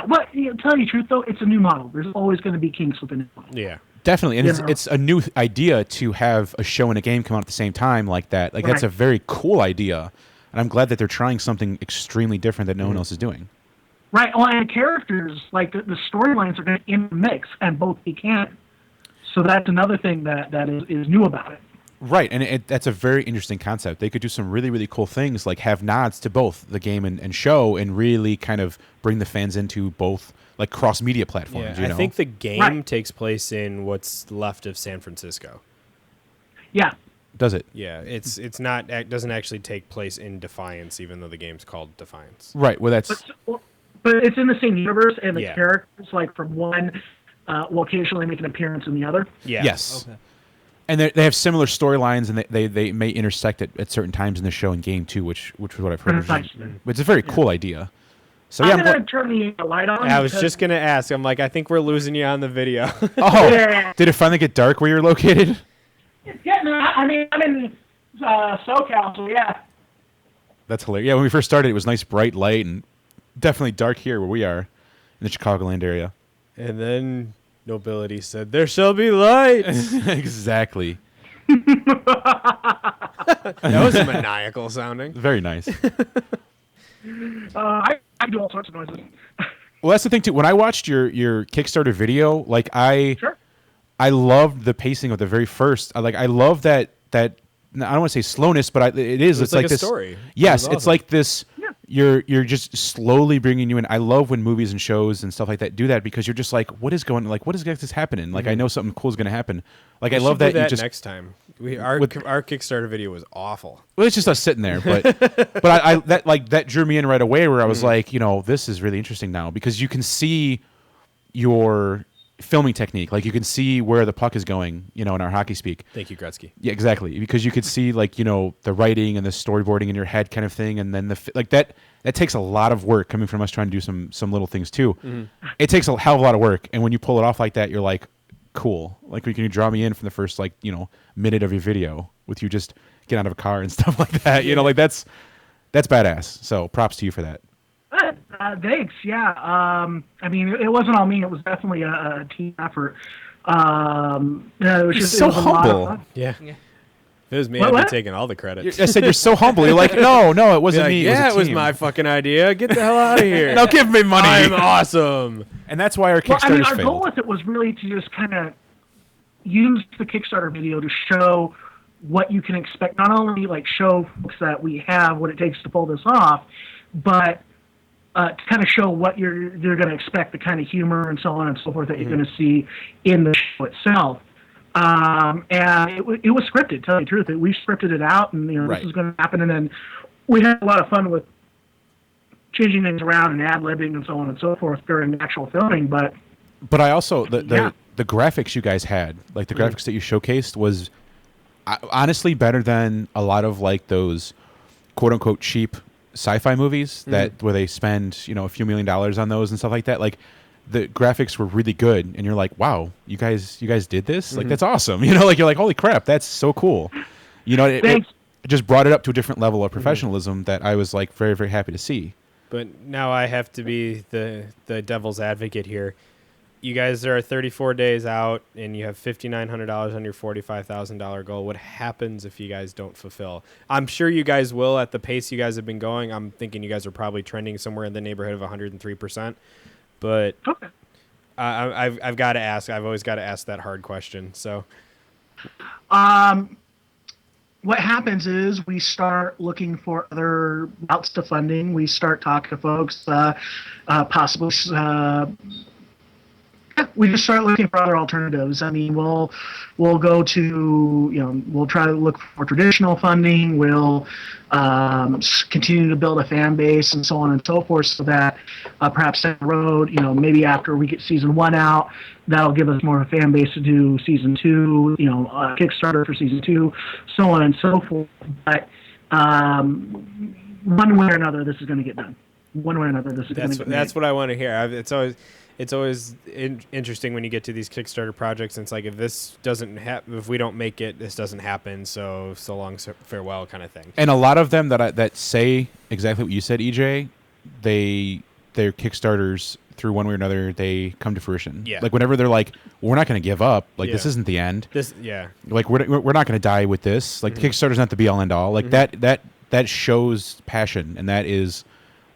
Well, tell you the truth though, it's a new model. There's always going to be kinks within it. Yeah. Definitely, and it's a new idea to have a show and a game come out at the same time like that. Like that's a very cool idea, and I'm glad that they're trying something extremely different that no one else is doing. Right. Well, and the characters, like the storylines are going to intermix and both be canon. So that's another thing that is new about it. Right, and that's a very interesting concept. They could do some really, really cool things, like have nods to both the game and show, and really kind of bring the fans into both, like cross-media platforms. Yeah, I think the game takes place in what's left of San Francisco. Yeah. Does it? Yeah, it's not. It doesn't actually take place in Defiance, even though the game's called Defiance. Right. Well, that's. But it's in the same universe, and the Yeah. characters, like from one, will occasionally make an appearance in the other. Yeah. Yes. Okay. And they have similar storylines, and they may intersect at certain times in the show and game too, which is what I've heard. Precisely. But it's a very cool idea. So yeah, I'm going to turn the light on. I was just gonna ask. I'm like, I think we're losing you on the video. Oh, Yeah. did it finally get dark where you're located? Yeah, no, I'm in SoCal, so yeah. That's hilarious. Yeah, when we first started, it was nice, bright light, and definitely dark here where we are in the Chicagoland area. And then Nobility said, "There shall be light." Exactly. That was maniacal sounding. Very nice. I do all sorts of noises. Well, that's the thing too. When I watched your Kickstarter video, like Sure. I loved the pacing of the very first. I love that. I don't want to say slowness, but it is. It's like a this story. Yes, It was it's awesome. like this. Yeah. You're just slowly bringing you in. I love when movies and shows and stuff like that do that because you're just like, what is this happening? Like I know something cool is going to happen. Like I We love should do that you just. next time. Our Kickstarter video was awful. Well, it's just us sitting there, but I that drew me in right away. Where I was like, this is really interesting now because you can see your filming technique. Like you can see where the puck is going. In our hockey speak. Thank you, Gretzky. Yeah, exactly. Because you could see the writing and the storyboarding in your head, kind of thing, and then that takes a lot of work coming from us trying to do some little things too. It takes a hell of a lot of work, and when you pull it off like that, you're like, cool. Like, can you draw me in from the first minute of your video with you just get out of a car and stuff like that? That's badass. So props to you for that. Thanks. Yeah. It wasn't all me. It was definitely a team effort. It was just so it was a lot of humble. fun. Yeah. If it was me, What? I'd be taking all the credit. I said you're so humble. You're like, no, it wasn't Like, me. yeah, it was, a team. my fucking idea. Get the hell out of here. Now give me money. I'm awesome. And that's why our Well, Kickstarter's our goal failed. with it was really to just kind of use the Kickstarter video to show what you can expect. Not only show folks that we have what it takes to pull this off, but to kind of show what you're going to expect, the kind of humor and so on and so forth that you're going to see in the show itself. And it was scripted, to tell you the truth. We scripted it out, and Right. this is going to happen. And then we had a lot of fun with changing things around and ad-libbing and so on and so forth during the actual filming. But But I also the the graphics you guys had, like the graphics that you showcased, was honestly better than a lot of like those quote unquote cheap sci-fi movies that where they spend a few $1 million on those and stuff like that. Like the graphics were really good, and you're like, wow, you guys did this. Like that's awesome. Like you're like, holy crap, that's so cool. It just brought it up to a different level of professionalism that I was like very, very happy to see. But now I have to be the devil's advocate here. You guys are 34 days out, and you have $5,900 on your $45,000 goal. What happens if you guys don't fulfill? I'm sure you guys will at the pace you guys have been going. I'm thinking you guys are probably trending somewhere in the neighborhood of 103%. But Okay. I've got to ask. I've always got to ask that hard question. So, what happens is we start looking for other routes to funding. We start talking to folks, possibly. We just start looking for other alternatives. I mean, we'll go to, we'll try to look for traditional funding. We'll continue to build a fan base and so on and so forth, so that perhaps down the road, maybe after we get season 1 out, that'll give us more of a fan base to do season 2, Kickstarter for season 2, so on and so forth. But one way or another, this is going to get done. One way or another, this is going to get done. That's what I want to hear. It's always interesting when you get to these Kickstarter projects, and it's like, if this doesn't if we don't make it, this doesn't happen. So long, farewell, kind of thing. And a lot of them that say exactly what you said, EJ, their Kickstarters, through one way or another, they come to fruition. Yeah. Like whenever they're like, we're not going to give up. Like this isn't the end. Like we're not going to die with this. Like the Kickstarter's not the be all end all. Like that shows passion, and that is.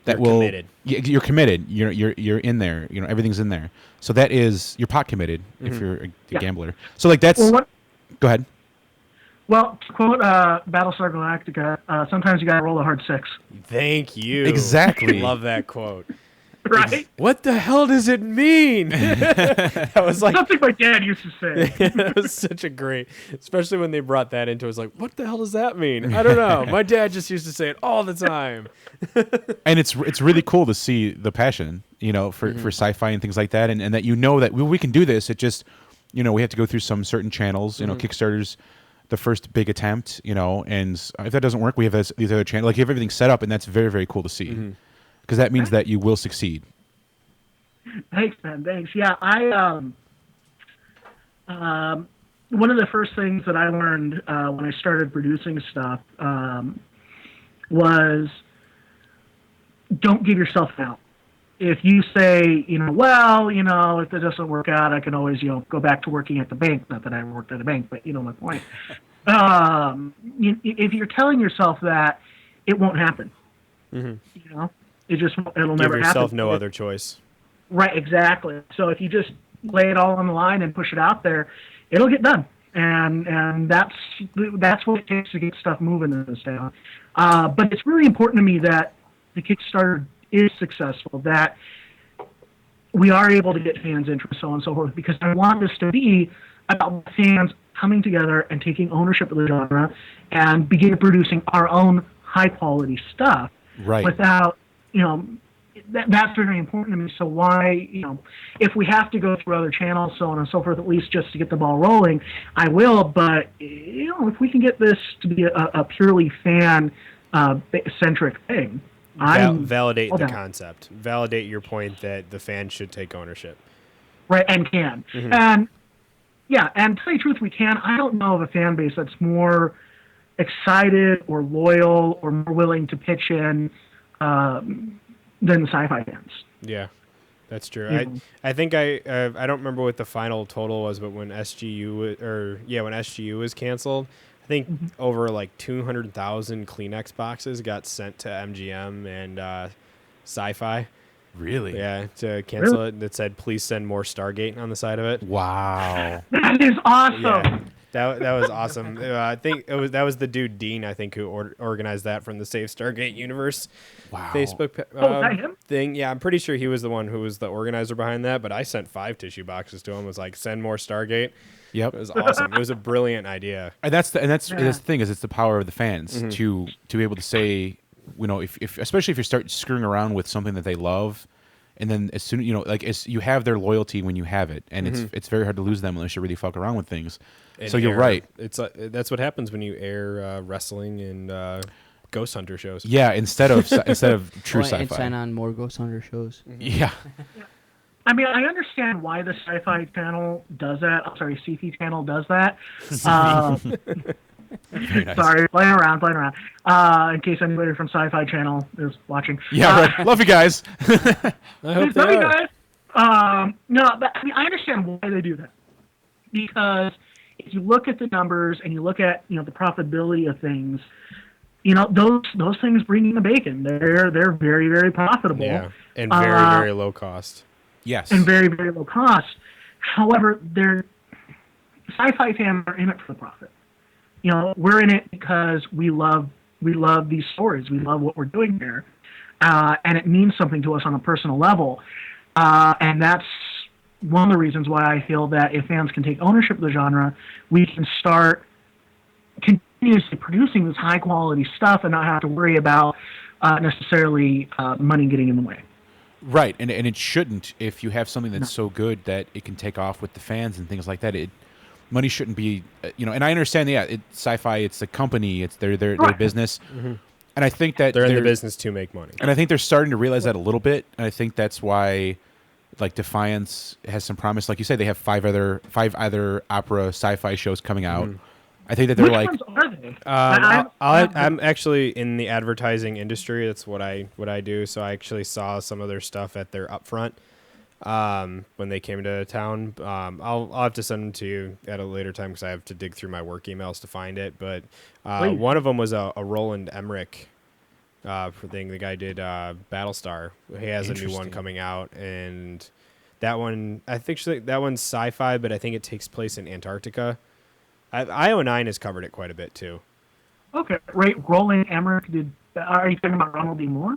Committed. You're committed. You're in there. Everything's in there. So that is, you're pot committed if you're a gambler. So like that's. Go ahead. Well, to quote Battlestar Galactica, sometimes you gotta roll a hard 6. Thank you. Exactly. Love that quote. Right? What the hell does it mean? That was like something my dad used to say. That was such a great, especially when they brought that into it. I was like, what the hell does that mean? I don't know. My dad just used to say it all the time. And it's really cool to see the passion, for sci-fi and things like that, and that that we can do this. It just, we have to go through some certain channels. Kickstarter's the first big attempt, and if that doesn't work, we have these other channels. Like you have everything set up, and that's very, very cool to see. Because that means that you will succeed. Thanks, man. Thanks. Yeah, one of the first things that I learned when I started producing stuff was don't give yourself out. If you say, if it doesn't work out, I can always, go back to working at the bank. Not that I ever worked at a bank, but my point. If you're telling yourself that, it won't happen. It'll never happen. Give yourself no other choice. Right, exactly. So if you just lay it all on the line and push it out there, it'll get done. And that's what it takes to get stuff moving in this town. But it's really important to me that the Kickstarter is successful, that we are able to get fans' interest, so on and so forth, because I want this to be about fans coming together and taking ownership of the genre and begin producing our own high-quality stuff. Right. Without, that's very important to me. So why, if we have to go through other channels, so on and so forth, at least just to get the ball rolling, I will. But, if we can get this to be a purely fan-centric thing, validate the concept. Validate your point that the fans should take ownership. Right, and can. And, and to tell you the truth, we can. I don't know of a fan base that's more excited or loyal or more willing to pitch in than the sci-fi fans. Yeah, that's true. I think I don't remember what the final total was, but when SGU was canceled, I think over like 200,000 Kleenex boxes got sent to MGM and Sci-Fi. Really? Yeah, to cancel it. That said, please send more Stargate on the side of it. Wow. That is awesome. Yeah. That was awesome. I think that was the dude Dean, I think, who organized that from the Save Stargate Universe Facebook thing. Yeah, I'm pretty sure he was the one who was the organizer behind that. But I sent 5 tissue boxes to him. Was like, send more Stargate. Yep, it was awesome. It was a brilliant idea. And that's the thing, is it's the power of the fans to be able to say, if especially if you start screwing around with something that they love, and then as soon like you have their loyalty when you have it, and it's very hard to lose them unless you really fuck around with things. And so you're right. It's that's what happens when you air wrestling and Ghost Hunter shows. Yeah, instead of true sci-fi. And sign on more Ghost Hunter shows. Yeah. I mean, I understand why the Sci-Fi channel does that. I'm sorry, Sci-Fi channel does that. Nice. Sorry, playing around. In case anybody from Sci-Fi channel is watching. Yeah, right. Love you guys. I hope they Love you are. guys. No, but I mean, I understand why they do that. Because if you look at the numbers and you look at the profitability of things, those things bring in the bacon. They're very, very profitable. Yeah, and very low cost. Yes. And very, very low cost. However, sci-fi fans are in it for the profit. We're in it because we love these stories. We love what we're doing here, and it means something to us on a personal level. And that's one of the reasons why I feel that if fans can take ownership of the genre, we can start continuously producing this high quality stuff and not have to worry about necessarily money getting in the way. Right, and it shouldn't if you have something that's so good that it can take off with the fans and things like that. Money shouldn't be, and I understand, sci-fi, it's a company, it's their business. Mm-hmm. And I think that they're in the business to make money. And I think they're starting to realize that a little bit. And I think that's why, like, Defiance has some promise. Like you say, they have five other opera sci-fi shows coming out. Mm-hmm. I think that they're Which ones are they? I'm actually in the advertising industry. That's what I do. So I actually saw some of their stuff at their upfront when they came to town. I'll have to send them to you at a later time because I have to dig through my work emails to find it. But one of them was a Roland Emmerich thing. The guy did Battlestar. He has a new one coming out, and that one that one's sci-fi, but I think it takes place in Antarctica. IO9 has covered it quite a bit too. Okay, right. Roland Emmerich did. Are you talking about Ronald D. Moore?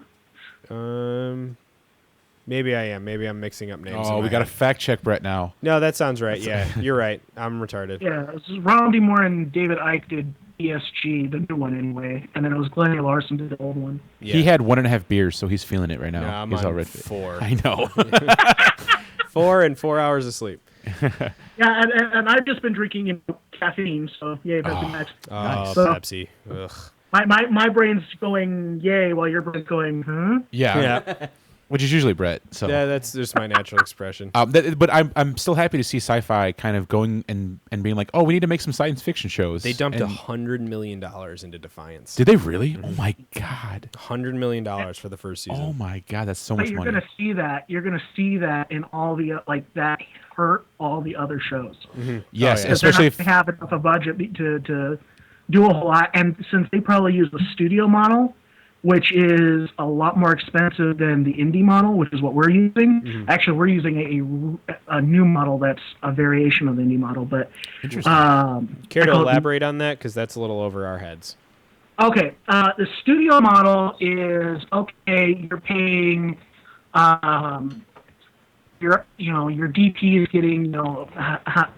Maybe I am. Maybe I'm mixing up names. Oh, we got to fact check Brett now. No, that sounds right. Yeah, you're right. I'm retarded. Yeah, it was Ronald D. Moore and David Icke did ESG, the new one anyway, and then it was Glenn Larson did the old one. Yeah. He had 1.5 beers, so he's feeling it right now. No, I'm he's on already 4. I know. 4 and 4 hours of sleep. Yeah, and I've just been drinking caffeine, so yay, Pepsi Max. Pepsi. Ugh. My brain's going yay while your brain's going, huh? Yeah. Which is usually Brett. So yeah, that's just my natural expression. But I'm still happy to see sci-fi kind of going and being like, oh, we need to make some science fiction shows. They dumped $100 million into Defiance. Did they really? Oh my god! $100 million for the first season. Oh my god, that's so much money. You're gonna see that. You're gonna see that in all the that hurt all the other shows. Mm-hmm. Yes, especially if they have enough of a budget to do a whole lot, and since they probably use the studio model, which is a lot more expensive than the indie model, which is what we're using. Mm-hmm. Actually, we're using a new model that's a variation of the indie model. But interesting. Care to elaborate on that? Because that's a little over our heads. Okay. The studio model is, okay, you're paying, your DP is getting,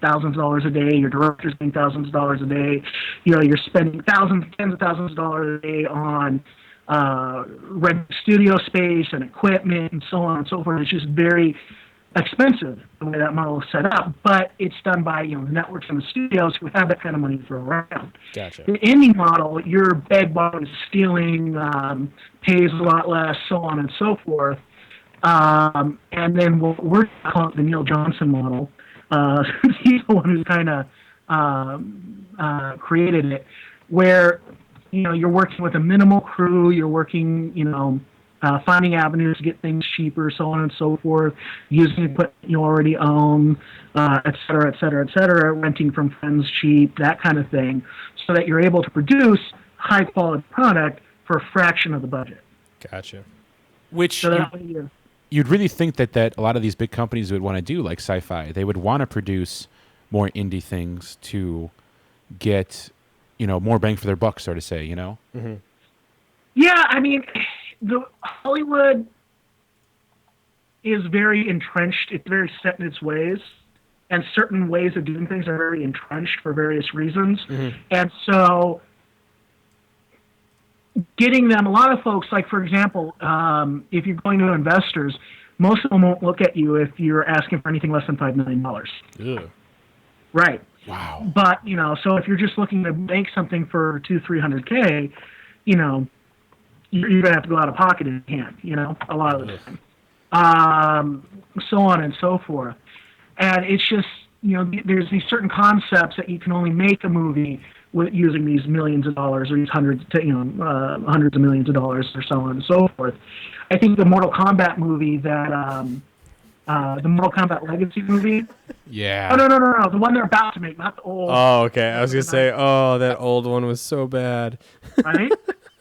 thousands of dollars a day. Your director's getting thousands of dollars a day. You're spending tens of thousands of dollars a day on rent studio space and equipment and so on and so forth. It's just very expensive the way that model is set up, but it's done by the networks and the studios who have that kind of money to throw around. Gotcha. The indie model, your bed-bottom stealing, pays a lot less, so on and so forth. And then what we're calling the Neil Johnson model. He's the one who's kind of created it, where you're working with a minimal crew, you're working, finding avenues to get things cheaper, so on and so forth, using equipment you already own, et cetera, renting from friends cheap, that kind of thing, so that you're able to produce high-quality product for a fraction of the budget. Gotcha. Which you'd really think that a lot of these big companies would want to do, like Sci-Fi. They would want to produce more indie things to get more bang for their buck, so to say, Mm-hmm. Yeah, I mean, Hollywood is very entrenched. It's very set in its ways, and certain ways of doing things are very entrenched for various reasons. Mm-hmm. And so getting them, a lot of folks, like, for example, if you're going to investors, most of them won't look at you if you're asking for anything less than $5 million. Ugh. Right. Wow. But, so if you're just looking to make something for 300K, you're going to have to go out of pocket in hand, a lot of the time. So on and so forth. And it's just, there's these certain concepts that you can only make a movie with using these millions of dollars or these hundreds of millions of dollars or so on and so forth. I think the Mortal Kombat movie the Mortal Kombat Legacy movie. Yeah. Oh, no. The one they're about to make, not the old. Oh, okay. I was going to say, that old one was so bad. Right?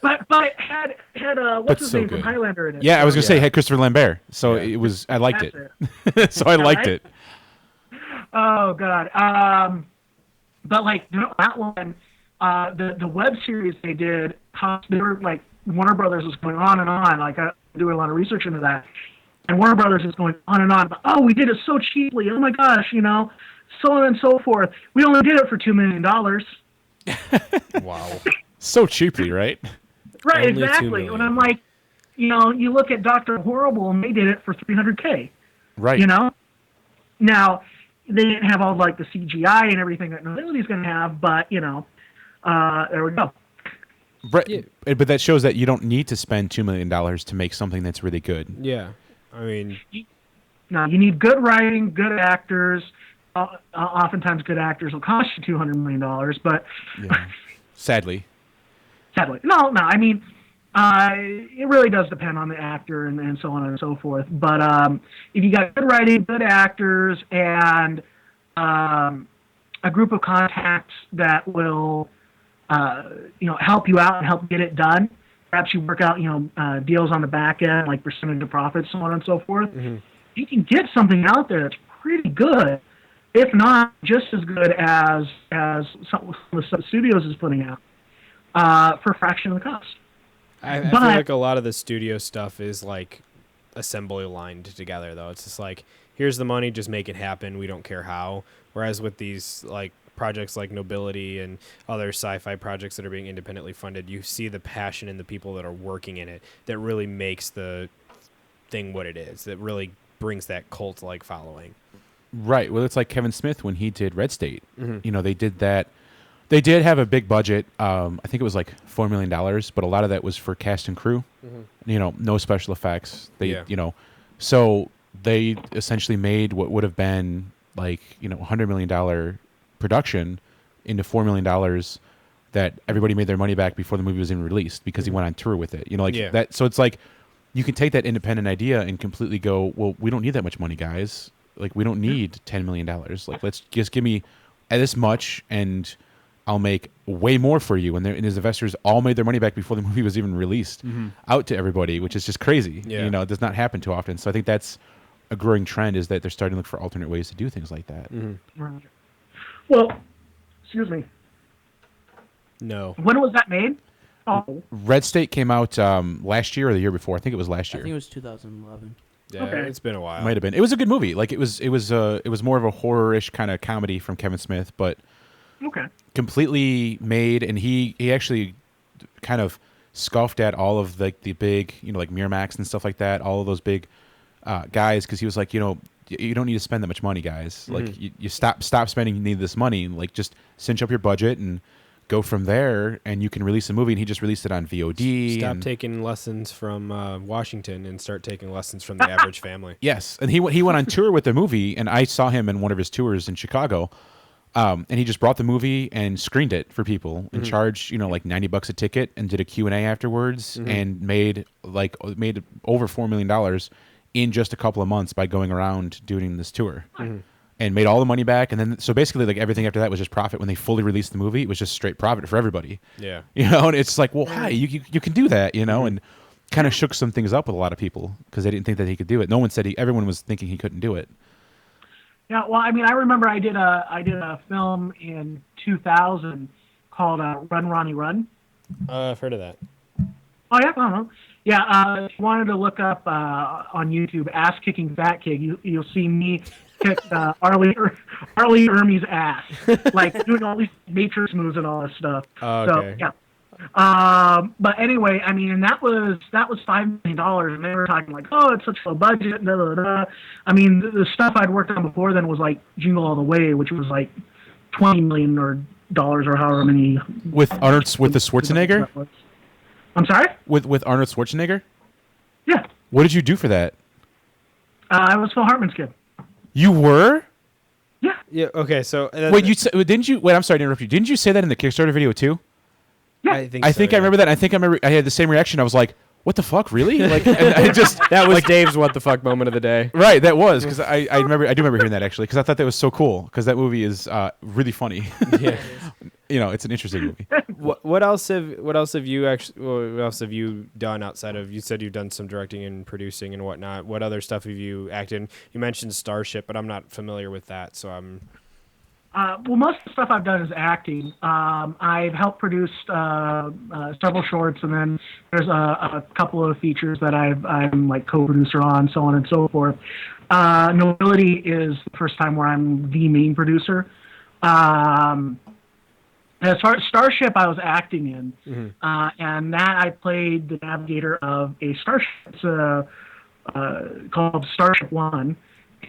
But it had what's his name from Highlander in it. Yeah, I was going to say it had Christopher Lambert. So I liked it. So I liked it. Oh, God. But that one, the web series they did, they were Warner Brothers was going on and on. I doing a lot of research into that. And Warner Brothers is going on and on. But, we did it so cheaply. Oh, my gosh, so on and so forth. We only did it for $2 million. Wow. So cheaply, right? Right, Only exactly. And I'm like, you look at Dr. Horrible, and they did it for $300K. Right. Now, they didn't have all, the CGI and everything that Nobility's going to have, but, there we go. Right. Yeah. But that shows that you don't need to spend $2 million to make something that's really good. Yeah. I mean... No, you need good writing, good actors. Oftentimes good actors will cost you $200 million, but... Yeah. Sadly. No, I mean, it really does depend on the actor and so on and so forth. But if you got good writing, good actors, and a group of contacts that will, help you out and help get it done, perhaps you work out, deals on the back end, like percentage of profits, so on and so forth, you can get something out there that's pretty good, if not just as good as some of the studios is putting out. For a fraction of the cost. I feel like a lot of the studio stuff is assembly lined together, though. It's just here's the money, just make it happen. We don't care how. Whereas with these projects like Nobility and other sci-fi projects that are being independently funded, you see the passion in the people that are working in it that really makes the thing what it is. That really brings that cult-like following. Right. Well, it's like Kevin Smith when he did Red State. They did that. They did have a big budget. I think it was $4 million, but a lot of that was for cast and crew. No special effects. So they essentially made what would have been $100 million production into $4 million that everybody made their money back before the movie was even released because he went on tour with it. That. So it's you can take that independent idea and completely go, well, we don't need that much money, guys. We don't need $10 million. Let's just give me this much and I'll make way more for you. And his investors all made their money back before the movie was even released out to everybody, which is just crazy. Yeah. It does not happen too often. So I think that's a growing trend is that they're starting to look for alternate ways to do things like that. Right. Well, excuse me. No. When was that made? Oh. Red State came out last year or the year before. I think it was last year. I think it was 2011. Yeah, Okay. It's been a while. Might have been. It was a good movie. It was more of a horror-ish kind of comedy from Kevin Smith, but Okay. completely made, and he actually kind of scoffed at all of the big, Miramax and stuff like that, all of those big guys, because he was like, you don't need to spend that much money, guys. You stop spending. You need this money. Just cinch up your budget and go from there, and you can release a movie. And he just released it on VOD. Stop taking lessons from Washington and start taking lessons from the average family. Yes, and he went on tour with the movie, and I saw him in one of his tours in Chicago. And he just brought the movie and screened it for people and charged, $90 a ticket and did a Q&A afterwards and made over $4 million in just a couple of months by going around doing this tour and made all the money back. And then, so basically everything after that was just profit. When they fully released the movie, it was just straight profit for everybody. Yeah. And it's well, hi, you can do that, and kind of shook some things up with a lot of people because they didn't think that he could do it. No one said everyone was thinking he couldn't do it. Yeah, well, I mean, I remember I did a film in 2000 called Run, Ronnie, Run. I've heard of that. Oh, yeah? I don't know. Yeah, if you wanted to look up on YouTube, Ass Kicking Fat Kid, you'll see me kick Arlie Ermey's ass, doing all these Matrix moves and all this stuff. Oh, okay. So, yeah. But anyway, I mean, and that was $5 million, and they were talking like, oh, it's such a low budget. Da, da, da. I mean, the stuff I'd worked on before then was like Jingle All the Way, which was like $20 million or however many. With the Schwarzenegger? I'm sorry? With Arnold Schwarzenegger? Yeah. What did you do for that? I was Phil Hartman's kid. You were? Yeah. Yeah. Okay. So Wait, didn't you? Wait, I'm sorry to interrupt you. Didn't you say that in the Kickstarter video too? Yeah. I think I remember that. I had the same reaction. I was like, "What the fuck, really?" Like, and I just that was Dave's what the fuck moment of the day. right. That was because I do remember hearing that actually because I thought that was so cool because that movie is really funny. Yeah. It's an interesting movie. What else have you done outside of, you said you've done some directing and producing and whatnot? What other stuff have you acted in? You mentioned Starship, but I'm not familiar with that, so I'm. Well, most of the stuff I've done is acting. I've helped produce several shorts, and then there's a couple of features that I'm like co-producer on, so on and so forth. Nobility is the first time where I'm the main producer. As far as Starship, I was acting in, and that I played the navigator of a starship. It's called Starship One,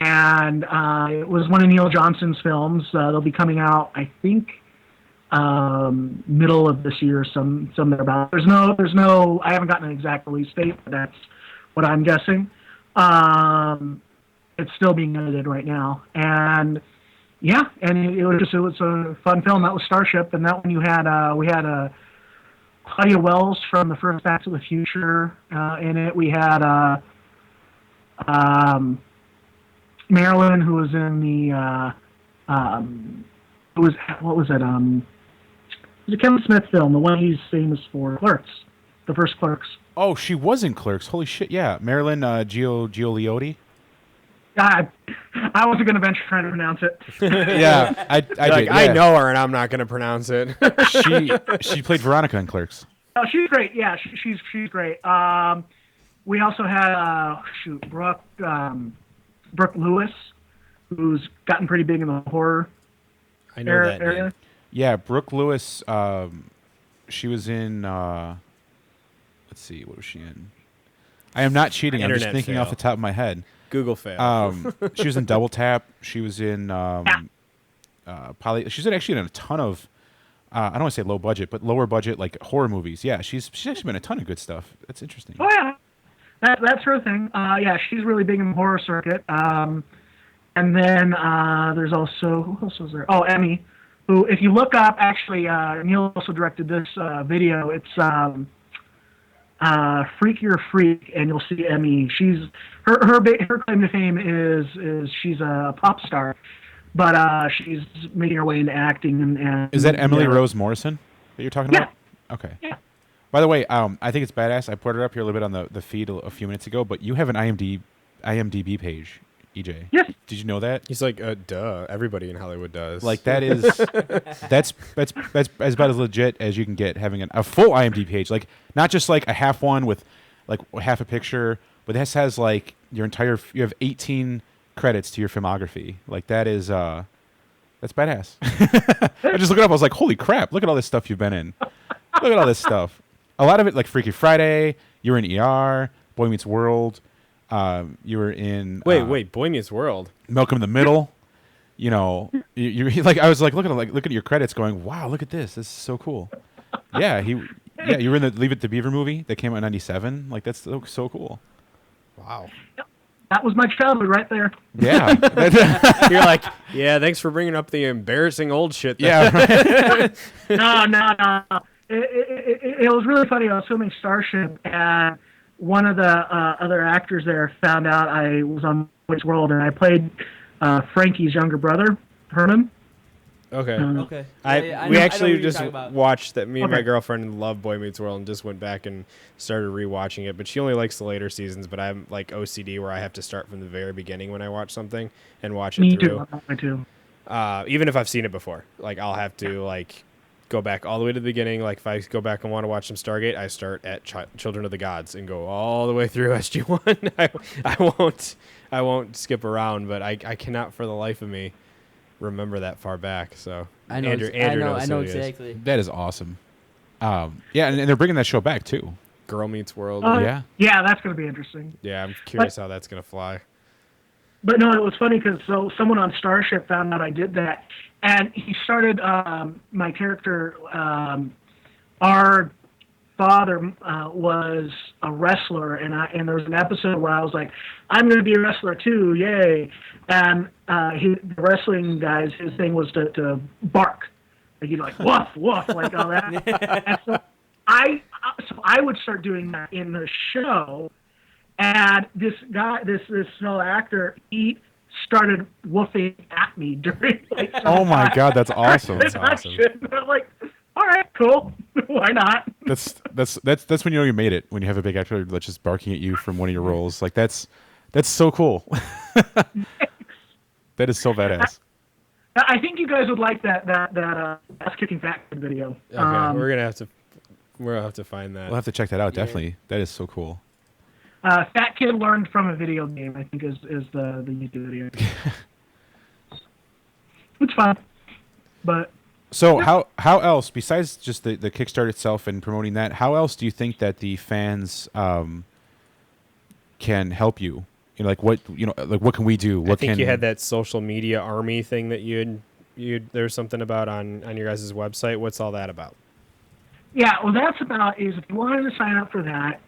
and it was one of Neil Johnson's films. They'll be coming out, I think, middle of this year, some thereabout. There's no. I haven't gotten an exact release date, but that's what I'm guessing. It's still being edited right now, and. Yeah, and it was a fun film. That was Starship, and that one we had Claudia Wells from the first Back to the Future in it. We had Marilyn, who was in the what was it? It was a Kevin Smith film, the one he's famous for, Clerks, the first Clerks. Oh, she was in Clerks. Holy shit! Yeah, Marilyn Gioliotti. I wasn't going to venture trying to pronounce it. Yeah, I did. Yeah. I know her, and I'm not going to pronounce it. She played Veronica in Clerks. Oh, she's great. Yeah, she's great. We also had Brooke Lewis, who's gotten pretty big in the horror I know that area. name. Yeah, Brooke Lewis. She was in. Let's see, what was she in? I am not cheating. I'm just Internet thinking fail. off the top of my head. Google fail. She was in Double Tap. She was in She's actually in a ton of. I don't want to say low budget, but lower budget like horror movies. Yeah, she's actually been in a ton of good stuff. That's interesting. Oh yeah, that's her thing. Yeah, she's really big in the horror circuit. And then there's also, who else was there? Oh, Emmy, who, if you look up, actually, Neil also directed this video. It's Freak Your Freak, and you'll see Emmy. She's her claim to fame is she's a pop star, but she's making her way into acting. And is that Emily Rose Morrison that you're talking about? Okay. Yeah. By the way, I think it's badass. I put it up here a little bit on the feed a few minutes ago, but you have an IMDb page, EJ. Yes. Did you know that? He's like, duh. Everybody in Hollywood does. Like that is that's about as legit as you can get, having a full IMDb page. Like not just like a half one with like half a picture, but this has like your entire. You have 18 credits to your filmography. Like that is that's badass. I just looked it up. I was like, holy crap! Look at all this stuff you've been in. Look at all this stuff. A lot of it, like Freaky Friday. You were in ER, Boy Meets World. You were in wait, Boy Meets World. Malcolm in the Middle. You know, you're like, I was like looking at your credits, going, wow, look at this. This is so cool. Yeah, you were in the Leave It to Beaver movie that came out in '97. Like that's so cool. Wow. That was my childhood right there. Yeah. You're like, yeah, thanks for bringing up the embarrassing old shit. Yeah. Right. No. It was really funny. I was filming Starship, and one of the other actors there found out I was on Boy's World, and I played Frankie's younger brother, Herman. Okay. Okay. We actually just about. watched that. Me and my Okay. girlfriend love Boy Meets World and just went back and started rewatching it. But she only likes the later seasons. But I'm like OCD where I have to start from the very beginning when I watch something and watch it Me through. too. Me too. Even if I've seen it before, like I'll have to like go back all the way to the beginning. Like if I go back and want to watch some Stargate, I start at Children of the Gods and go all the way through SG-1. I won't skip around, but I cannot for the life of me remember that far back. So I know. Andrew I know knows who he is. exactly. That is awesome. Yeah, and they're bringing that show back too. Girl Meets World. Yeah. Yeah, that's going to be interesting. Yeah, I'm curious how that's gonna fly. But no, it was funny because someone on Starship found out I did that, and he started my character. Our father was a wrestler, and there was an episode where I was like, "I'm going to be a wrestler too, yay!" And the wrestling guys, his thing was to bark, like he'd like woof woof, like all that. And so I would start doing that in the show. And this guy, this fellow actor, he started woofing at me during. Like, Oh my God, that's awesome. That's awesome. I'm like, all right, cool. Why not? That's when you know you made it. When you have a big actor that's just barking at you from one of your roles, like that's so cool. That is so badass. I think you guys would like that ass kicking fat kid video. Okay, we're gonna have to find that. We'll have to check that out. Definitely, that is so cool. Fat kid learned from a video game, I think is the YouTube video. It's fun, but So how else besides just the Kickstarter itself and promoting that? How else do you think that the fans can help you? You know, like what can we do? I think you had that social media army thing that you there's something about on your guys' website. What's all that about? yeah, well, that's about is if you wanted to sign up for that.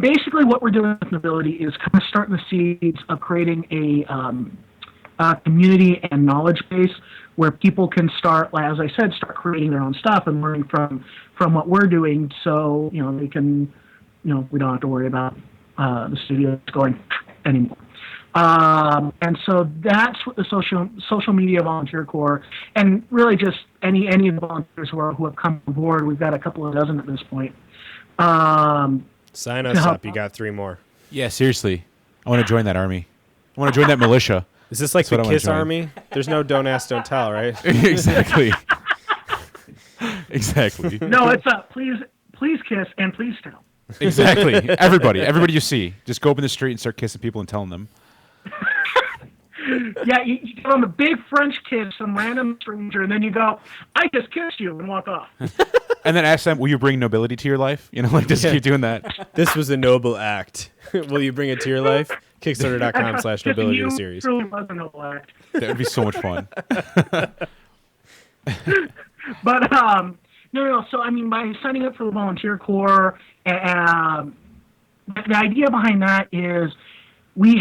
Basically, what we're doing with Nobility is kind of starting the seeds of creating a community and knowledge base where people can start, like, as I said, start creating their own stuff and learning from what we're doing. So they can, we don't have to worry about the studio going anymore. And so that's what the social media volunteer corps, and really just any of the volunteers who have come on board. We've got a couple of dozen at this point. Sign us up. You got 3 more. Yeah, seriously, I want to join that army. I want to join that militia. Is this like That's the what I wanna KISS join. army? There's no don't ask, don't tell, right? Exactly. Exactly. No, it's please kiss and please tell. Exactly. Everybody you see, just go up in the street and start kissing people and telling them. Yeah, you get on the big French kiss some random stranger, and then you go, "I just kissed you," and walk off. And then ask them, will you bring nobility to your life? Just keep doing that. This was a noble act. Will you bring it to your life? Kickstarter.com/nobility You series. really was a noble act. That would be so much fun. But no. So I mean, by signing up for the volunteer corps, the idea behind that is we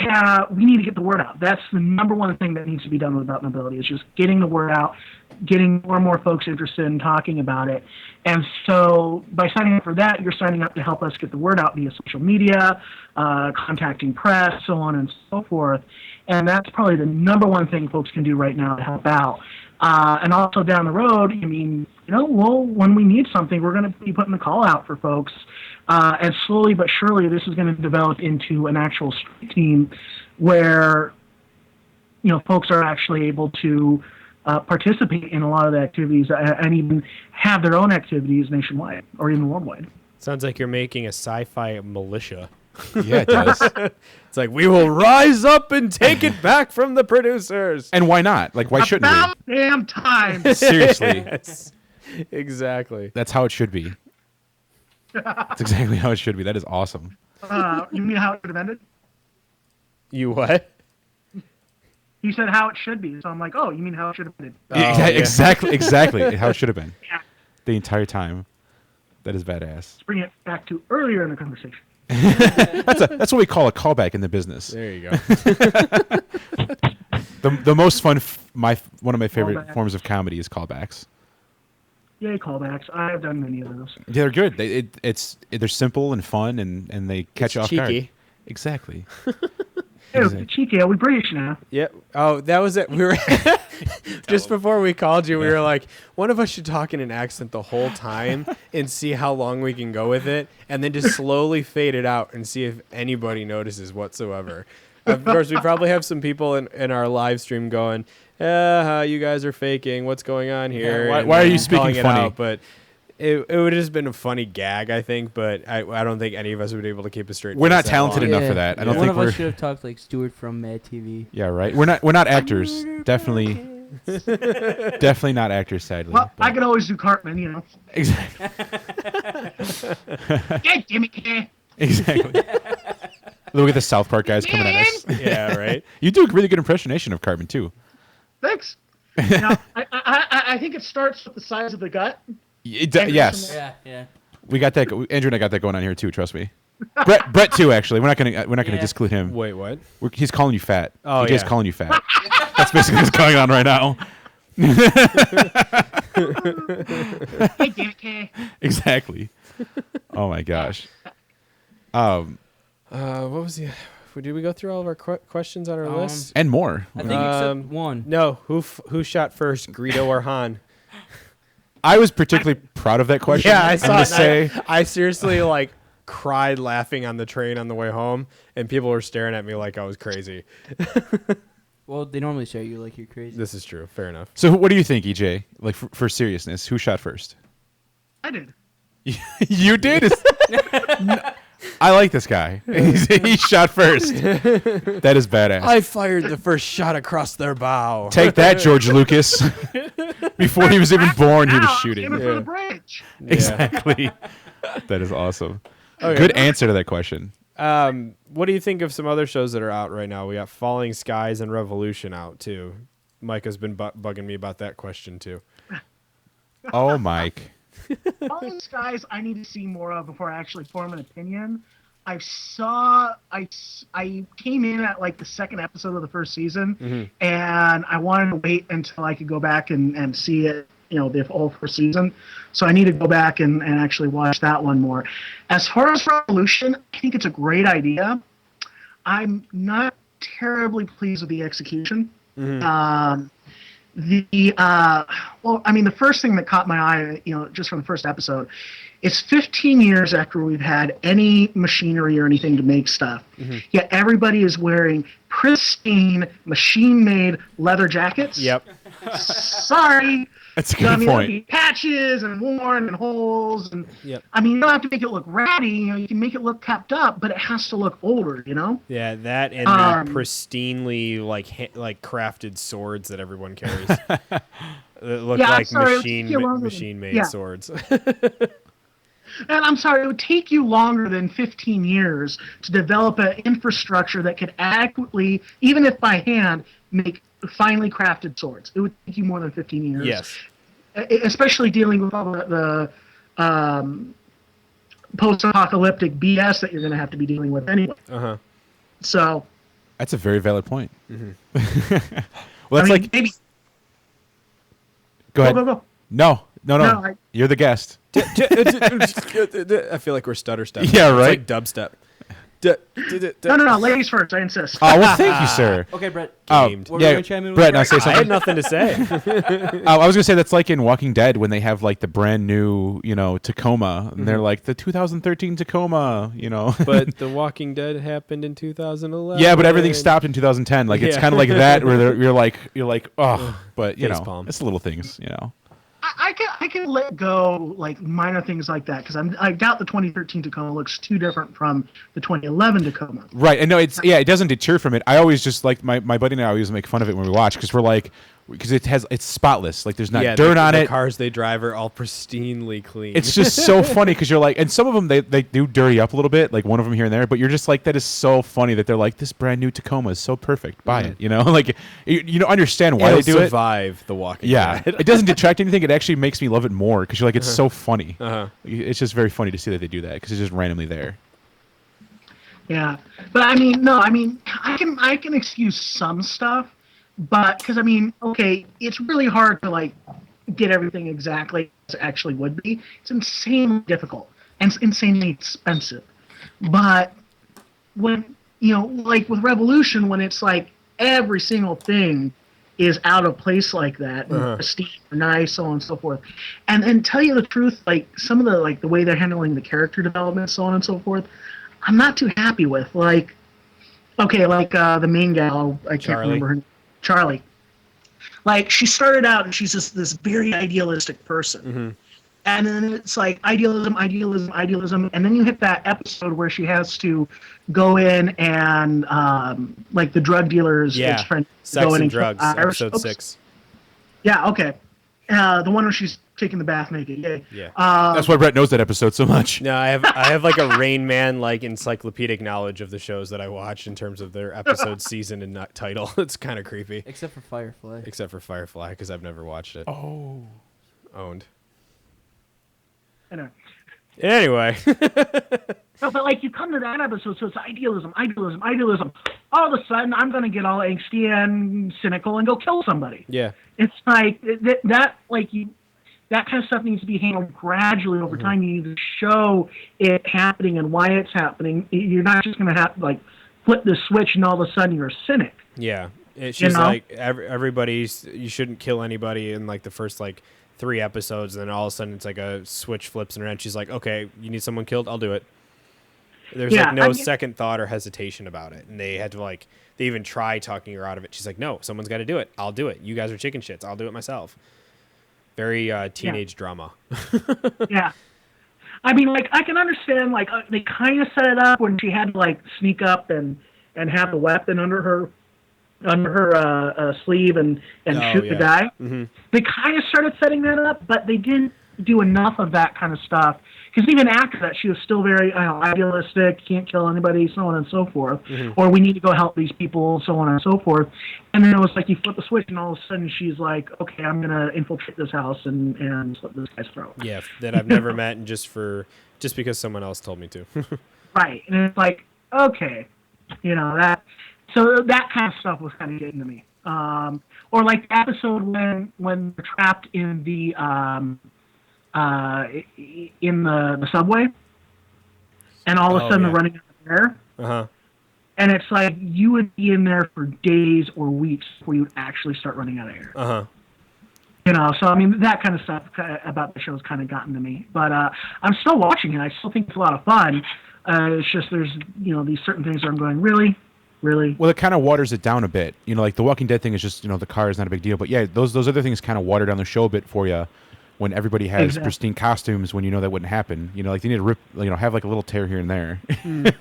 need to get the word out. That's the number one thing that needs to be done about Nobility, is just getting the word out, getting more and more folks interested in talking about it. And so by signing up for that, you're signing up to help us get the word out via social media, contacting press, so on and so forth. And that's probably the number one thing folks can do right now to help out. And also down the road, when we need something, we're going to be putting the call out for folks. And slowly but surely, this is going to develop into an actual street team where, folks are actually able to participate in a lot of the activities and even have their own activities nationwide or even worldwide. Sounds like you're making a sci-fi militia. Yeah, it does. It's like, we will rise up and take it back from the producers. And why not? Like, why shouldn't About damn time. we? Seriously. Yes, exactly. That's how it should be. That's exactly how it should be. That is awesome. You mean how it should have ended? You what? He said how it should be. So I'm like, oh, you mean how it should have ended? Yeah, yeah. exactly how it should have been. Yeah. The entire time. That is badass. Let's bring it back to earlier in the conversation. That's what we call a callback in the business. There you go. The most fun, one of my favorite Callback. forms of comedy is callbacks. Yay, callbacks. I have done many of those. They're good. They're simple and fun, and they catch you off guard. cheeky. Exactly. Hey, Exactly. cheeky, are we British now? Yep. Oh, that was it. We were just before we called you. We were like, one of us should talk in an accent the whole time and see how long we can go with it, and then just slowly fade it out and see if anybody notices whatsoever. Of course, we probably have some people in our live stream going, you guys are faking. What's going on here? Yeah, And why are you then speaking calling it funny? out, but it would have just been a funny gag, I think. But I don't think any of us would be able to keep a straight. We're face not that talented long. enough for that. I don't One think of we're. us should have talked like Stuart from Mad TV. Yeah, right. We're not actors. Definitely. Definitely not actors, sadly. Well, but- I can always do Cartman, you know. Exactly. Hey, Jimmy. Exactly. Look at the South Park guys coming at us. Yeah, right. You do a really good impersonation of Cartman too. Thanks. Now, I think it starts with the size of the gut. Yes, Yeah. we got that. Andrew and I got that going on here too. Trust me. Brett too. Actually, we're not gonna Yeah. disclude him. Wait, what? He's calling you fat. Oh, EJ's yeah. calling you fat. That's basically what's going on right now. Hey, Jimmy. Exactly. Oh my gosh. What was the? Did we go through all of our questions on our list? And more. I think except one. No. Who shot first, Greedo or Han? I was particularly proud of that question. Yeah, I I'm saw gonna it. say I seriously like cried laughing on the train on the way home, and people were staring at me like I was crazy. Well, they normally show you like you're crazy. This is true. Fair enough. So. What do you think, EJ? Like for seriousness, who shot first? I did. You did. I like this guy. He shot first. That is badass. I fired the first shot across their bow. Take that, George Lucas. Before he was even born, he was Now, shooting. aiming for the bridge. Exactly. That is awesome. Okay. Good answer to that question. What do you think of some other shows that are out right now? We got Falling Skies and Revolution out too. Mike has been bugging me about that question too. Oh, Mike. Falling Skies, I need to see more of before I actually form an opinion. I came in at like the second episode of the first season, and I wanted to wait until I could go back and see it, the whole first season. So I need to go back and actually watch that one more. As far as Revolution, I think it's a great idea. I'm not terribly pleased with the execution. The first thing that caught my eye, just from the first episode, it's 15 years after we've had any machinery or anything to make stuff. Yet everybody is wearing pristine, machine-made leather jackets. Yep. Sorry. That's a good There'll point. be patches and worn and holes. And Yep. you don't have to make it look ratty. You can make it look kept up, but it has to look older, Yeah, that and the pristinely like crafted swords that everyone carries. It look Yeah, I'm like sorry, it would take you longer machine made yeah. swords. And I'm sorry, it would take you longer than 15 years to develop an infrastructure that could adequately, even if by hand, make finely crafted swords. It would take you more than 15 years. Yes. Especially dealing with all the post-apocalyptic BS that you're going to have to be dealing with anyway. So. That's a very valid point. Well, that's maybe. Go ahead. Go. No. No, You're the guest. I feel like we're stutter stepping. Yeah, right? It's like dubstep. No, ladies first, I insist. Oh, well, thank you, sir. Okay, Brett. Gamed. What were you gonna chime in with? Brett, now say I something. had nothing to say. I was gonna say that's like in Walking Dead when they have like the brand new, Tacoma, and they're like the 2013 Tacoma, But The Walking Dead happened in 2011. Yeah, but everything stopped in 2010. Like it's Yeah. kind of like that, where you're like, oh, but Facepalm. it's the little things, I can let go like minor things like that because I doubt the 2013 Tacoma looks too different from the 2011 Tacoma. Right, and no, it doesn't deter from it. I always just like my buddy and I always make fun of it when we watch because we're like, because it's spotless, like there's not dirt on the it. Cars they drive are all pristinely clean. It's just so funny because you're like, and some of them they do dirty up a little bit, like one of them here and there, but you're just like, that is so funny that they're like, this brand new Tacoma is so perfect, buy it, like you don't understand why It'll they do it. survive The Walking Yeah, Dead. it doesn't detract anything. It actually makes me love it more because you're like, it's so funny. It's just very funny to see that they do that because it's just randomly there. Yeah, but I can excuse some stuff, but because okay, it's really hard to like get everything exactly as it actually would be. It's insanely difficult and it's insanely expensive. But when like with Revolution, when it's like every single thing is out of place like that, and prestige, nice, so on and so forth, and tell you the truth, like some of the way they're handling the character development, so on and so forth, I'm not too happy with. Like, okay, like the main gal, I can't remember her name. Charlie. Like, she started out and she's just this very idealistic person. And then it's like idealism, and then you hit that episode where she has to go in and like the drug dealers, Yeah, friend, Sex go in and kill Drugs, Irish episode folks. 6. Yeah, okay. The one where she's taking the bath naked. Yay. Yeah. That's why Brett knows that episode so much. No, I have like a Rain Man like encyclopedic knowledge of the shows that I watch in terms of their episode, season, and not title. It's kind of creepy. Except for Firefly. Except for Firefly, because I've never watched it. Oh. Owned. Anyway. Anyway. No, but like you come to that episode, so it's idealism. All of a sudden, I'm going to get all angsty and cynical and go kill somebody. Yeah. It's like that kind of stuff needs to be handled gradually over time. You need to show it happening and why it's happening. You're not just going to have like flip the switch and all of a sudden you're a cynic. Yeah. She's like everybody's. You shouldn't kill anybody in like the first like 3 episodes, and then all of a sudden it's like a switch flips in her head. She's like, okay, you need someone killed, I'll do it. There's like no second thought or hesitation about it, and they had to like they even try talking her out of it. She's like, no, someone's got to do it. I'll do it. You guys are chicken shits. I'll do it myself. Very teenage drama. Yeah. I mean, like, I can understand, like, they kind of set it up when she had to, like, sneak up and have the weapon under her sleeve and shoot the guy. Mm-hmm. They kind of started setting that up, but they didn't do enough of that kind of stuff. Because even after that, she was still very idealistic, can't kill anybody, so on and so forth. Mm-hmm. Or we need to go help these people, so on and so forth. And then it was like you flip the switch, and all of a sudden she's like, okay, I'm going to infiltrate this house and slit this guy's throat. Yeah, that I've never met, and just because someone else told me to. Right. And it's like, okay, that. So that kind of stuff was kind of getting to me. Or like the episode when they're trapped in the subway, and all of a sudden they're running out of air. Uh-huh. And it's like you would be in there for days or weeks before you would actually start running out of air. Uh-huh. So I mean that kind of stuff about the show's kind of gotten to me. But I'm still watching it. I still think it's a lot of fun. It's just there's these certain things where I'm going really. Well, it kind of waters it down a bit. Like the Walking Dead thing is just the car is not a big deal. But yeah, those other things kind of water down the show a bit for you. When everybody has pristine costumes, when that wouldn't happen, like they need to rip, have like a little tear here and there,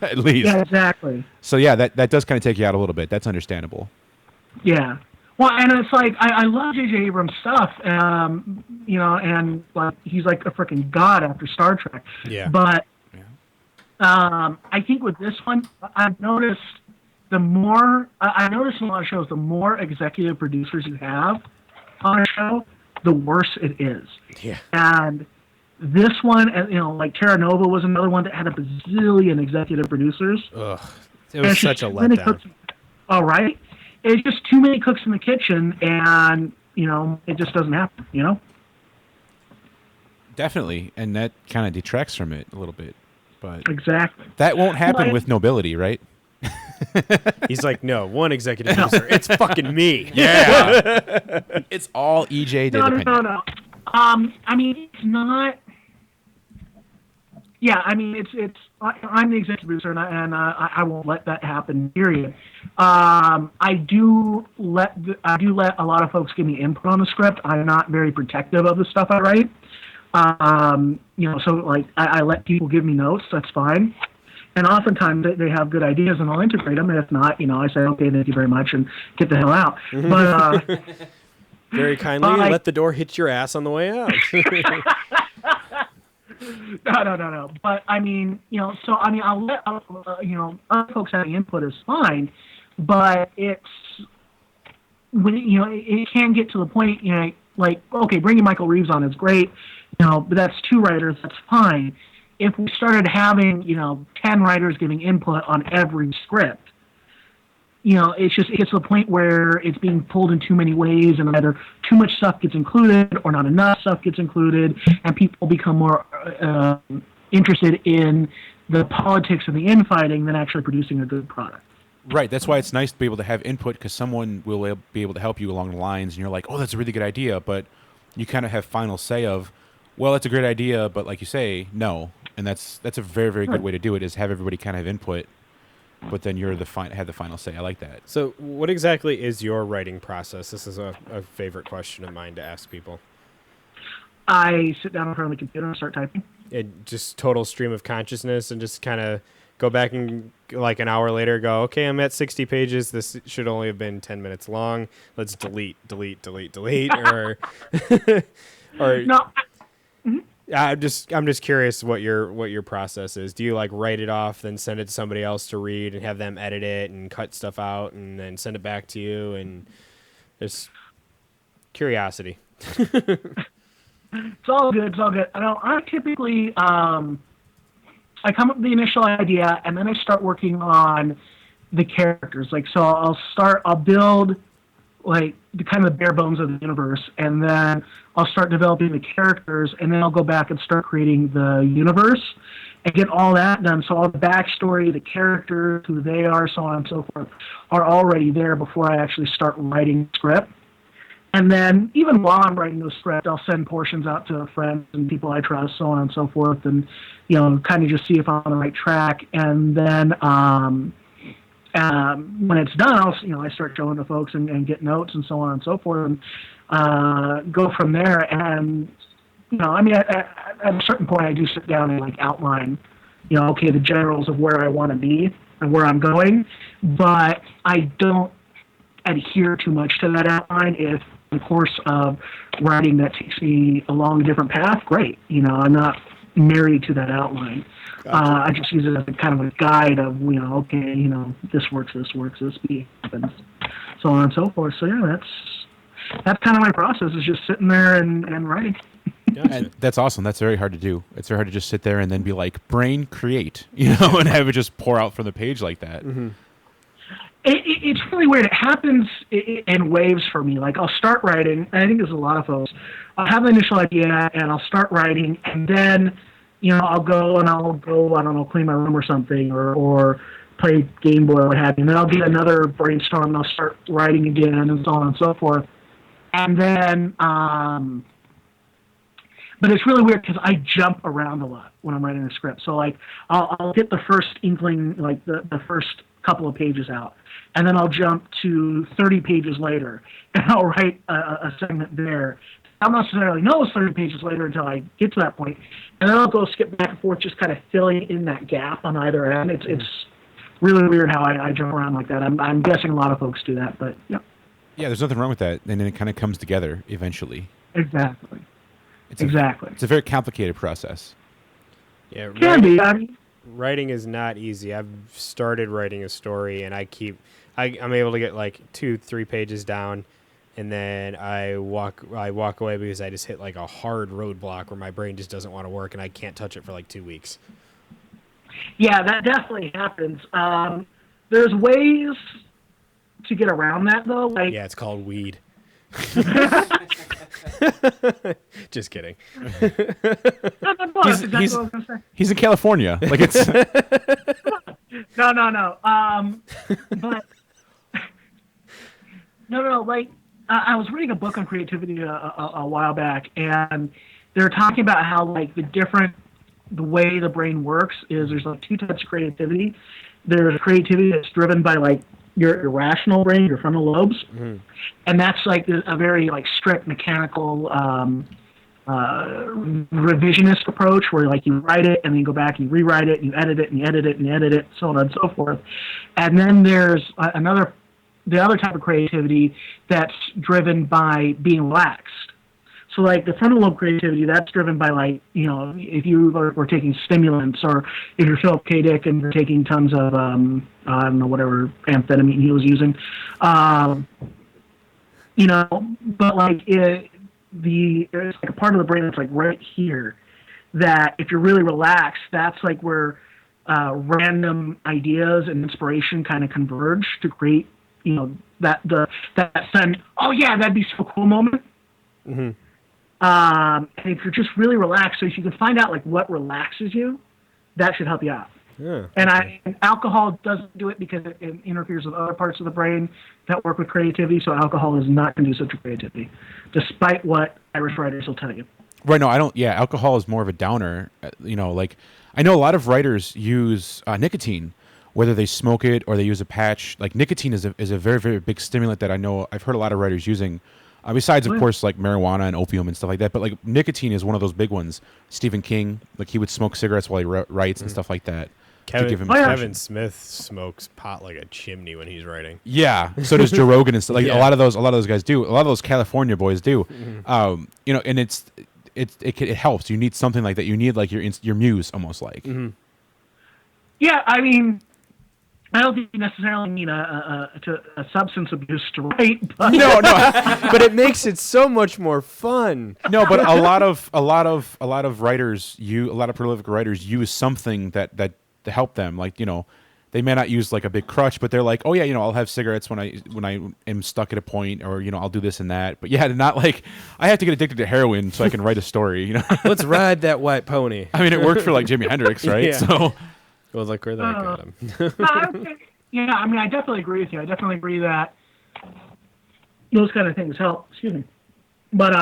at least. Yeah, exactly. So yeah, that does kind of take you out a little bit. That's understandable. Yeah. Well, and it's like I love J.J. Abrams' stuff, and like he's like a freaking god after Star Trek. Yeah. But I think with this one, I've noticed I noticed in a lot of shows, the more executive producers you have on a show, the worse it is. Yeah. And this one, like Terra Nova was another one that had a bazillion executive producers. Ugh. It was such a letdown. All right. It's just too many cooks in the kitchen, and, it just doesn't happen, Definitely. And that kind of detracts from it a little bit. But exactly. That won't happen with Nobility, right? He's like, no, one executive producer. It's fucking me. Yeah. It's all EJ De La Pena. No. I mean, it's not. Yeah, I mean, it's. I'm the executive producer, and I won't let that happen. Period. I do let a lot of folks give me input on the script. I'm not very protective of the stuff I write. So like I let people give me notes. That's fine. And oftentimes they have good ideas, and I'll integrate them. And if not, I say, okay, thank you very much, and get the hell out. But very kindly, let the door hit your ass on the way out. No. But I mean, so I mean, I'll let other folks have input is fine, but it's when it can get to the point, like okay, bringing Michael Reeves on is great, but that's 2 writers, that's fine. If we started having, 10 writers giving input on every script, it gets to the point where it's being pulled in too many ways, and either too much stuff gets included or not enough stuff gets included, and people become more interested in the politics and the infighting than actually producing a good product. Right. That's why it's nice to be able to have input, because someone will be able to help you along the lines, and you're like, oh, that's a really good idea, but you kind of have final say of, well, that's a great idea, but like you say, no. And that's a very, very good way to do it, is have everybody kind of have input, but then you're have the final say. I like that. So what exactly is your writing process? This is a favorite question of mine to ask people. I sit down in front of the computer and start typing. Just total stream of consciousness, and just kind of go back and like an hour later go, okay, I'm at 60 pages. This should only have been 10 minutes long. Let's delete, or or No, I'm just curious what your process is. Do you like write it off, then send it to somebody else to read and have them edit it and cut stuff out and then send it back to you? And just curiosity. it's all good. It's all good. I typically I come up with the initial idea and then I start working on the characters. Like, so I'll build like the kind of the bare bones of the universe, and then I'll start developing the characters, and then I'll go back and start creating the universe and get all that done. So all the backstory, the characters, who they are, so on and so forth, are already there before I actually start writing the script. And then even while I'm writing the script, I'll send portions out to friends and people I trust, so on and so forth, and kind of just see if I'm on the right track. And then when it's done, I start showing the folks and get notes and so on and so forth, and go from there. And at a certain point, I do sit down and like outline, okay, the generals of where I want to be and where I'm going, but I don't adhere too much to that outline. If in the course of writing that takes me along a different path, great. I'm not married to that outline. Gotcha. I just use it as a kind of a guide of, okay, this works, this happens, so on and so forth. So yeah, that's kind of my process, is just sitting there and writing. Gotcha. And that's awesome. That's very hard to do. It's very hard to just sit there and then be like, brain, create, and have it just pour out from the page like that. Mm-hmm. It's really weird. It happens in waves for me. Like, I'll start writing, and I think there's a lot of folks. I'll have an initial idea, and I'll start writing, and then, I'll go, I don't know, clean my room or something, or play Game Boy or what have you. And then I'll get another brainstorm, and I'll start writing again, and so on and so forth. And then, but it's really weird because I jump around a lot when I'm writing a script. So, like, I'll get the first inkling, like the first couple of pages out, and then I'll jump to 30 pages later, and I'll write a segment there. I'll not necessarily know it's 30 pages later until I get to that point, and then I'll go skip back and forth, just kind of filling in that gap on either end. It's really weird how I jump around like that. I'm guessing a lot of folks do that, but yeah. Yeah, there's nothing wrong with that, and then it kind of comes together eventually. Exactly. It's a very complicated process. Yeah, can be. Writing is not easy. I've started writing a story, and I'm able to get like 2-3 pages down, and then I walk away because I just hit like a hard roadblock where my brain just doesn't want to work, and I can't touch it for like 2 weeks. Yeah, that definitely happens. There's ways to get around that, though. Like, yeah, it's called weed. Just kidding. He's in California. Like, it's no. But no. Like, I was reading a book on creativity a while back, and they're talking about how like the way the brain works is there's like two types of creativity. There's creativity that's driven by like your irrational brain, your frontal lobes, mm-hmm. and that's like a very like strict mechanical revisionist approach, where like you write it and then you go back and you rewrite it and you edit it and you edit it and you edit it, so on and so forth. And then there's the other type of creativity that's driven by being relaxed. So like the frontal lobe creativity, that's driven by like, if you were taking stimulants, or if you're Philip K. Dick and you're taking tons of, I don't know, whatever amphetamine he was using, but like there's like a part of the brain that's like right here that if you're really relaxed, that's like where random ideas and inspiration kind of converge to create, that sudden, oh yeah, that'd be so cool moment. Mm-hmm. And if you're just really relaxed, so if you can find out like what relaxes you, that should help you out. Yeah, and alcohol doesn't do it because it interferes with other parts of the brain that work with creativity. So alcohol is not conducive to creativity, despite what Irish writers will tell you. Right. No, I don't. Yeah, alcohol is more of a downer. Like I know a lot of writers use nicotine, whether they smoke it or they use a patch. Like nicotine is a very, very big stimulant that I know I've heard a lot of writers using. Besides, of course, like marijuana and opium and stuff like that. But like nicotine is one of those big ones. Stephen King, like he would smoke cigarettes while he writes and stuff like that. give him. Kevin Smith smokes pot like a chimney when he's writing. Yeah, so does Joe Rogan and stuff. Like a lot of those guys do. A lot of those California boys do. You know, and it helps. You need something like that. You need like your muse, almost like. Yeah, I mean, I don't think you necessarily need a substance abuse to write, but No, But it makes it so much more fun. no. But a lot of writers, a lot of prolific writers use something that to help them. Like, you know, they may not use like a big crutch, but they're like, oh yeah, you know, I'll have cigarettes when I am stuck at a point, or you know, I'll do this and that. But yeah, not like I have to get addicted to heroin so I can write a story. You know, Let's ride that white pony. I mean, it worked for like Jimi Hendrix, right? Yeah. So. Well, like where that got him. yeah, I mean, I definitely agree with you. I definitely agree that those kind of things help. Excuse me, but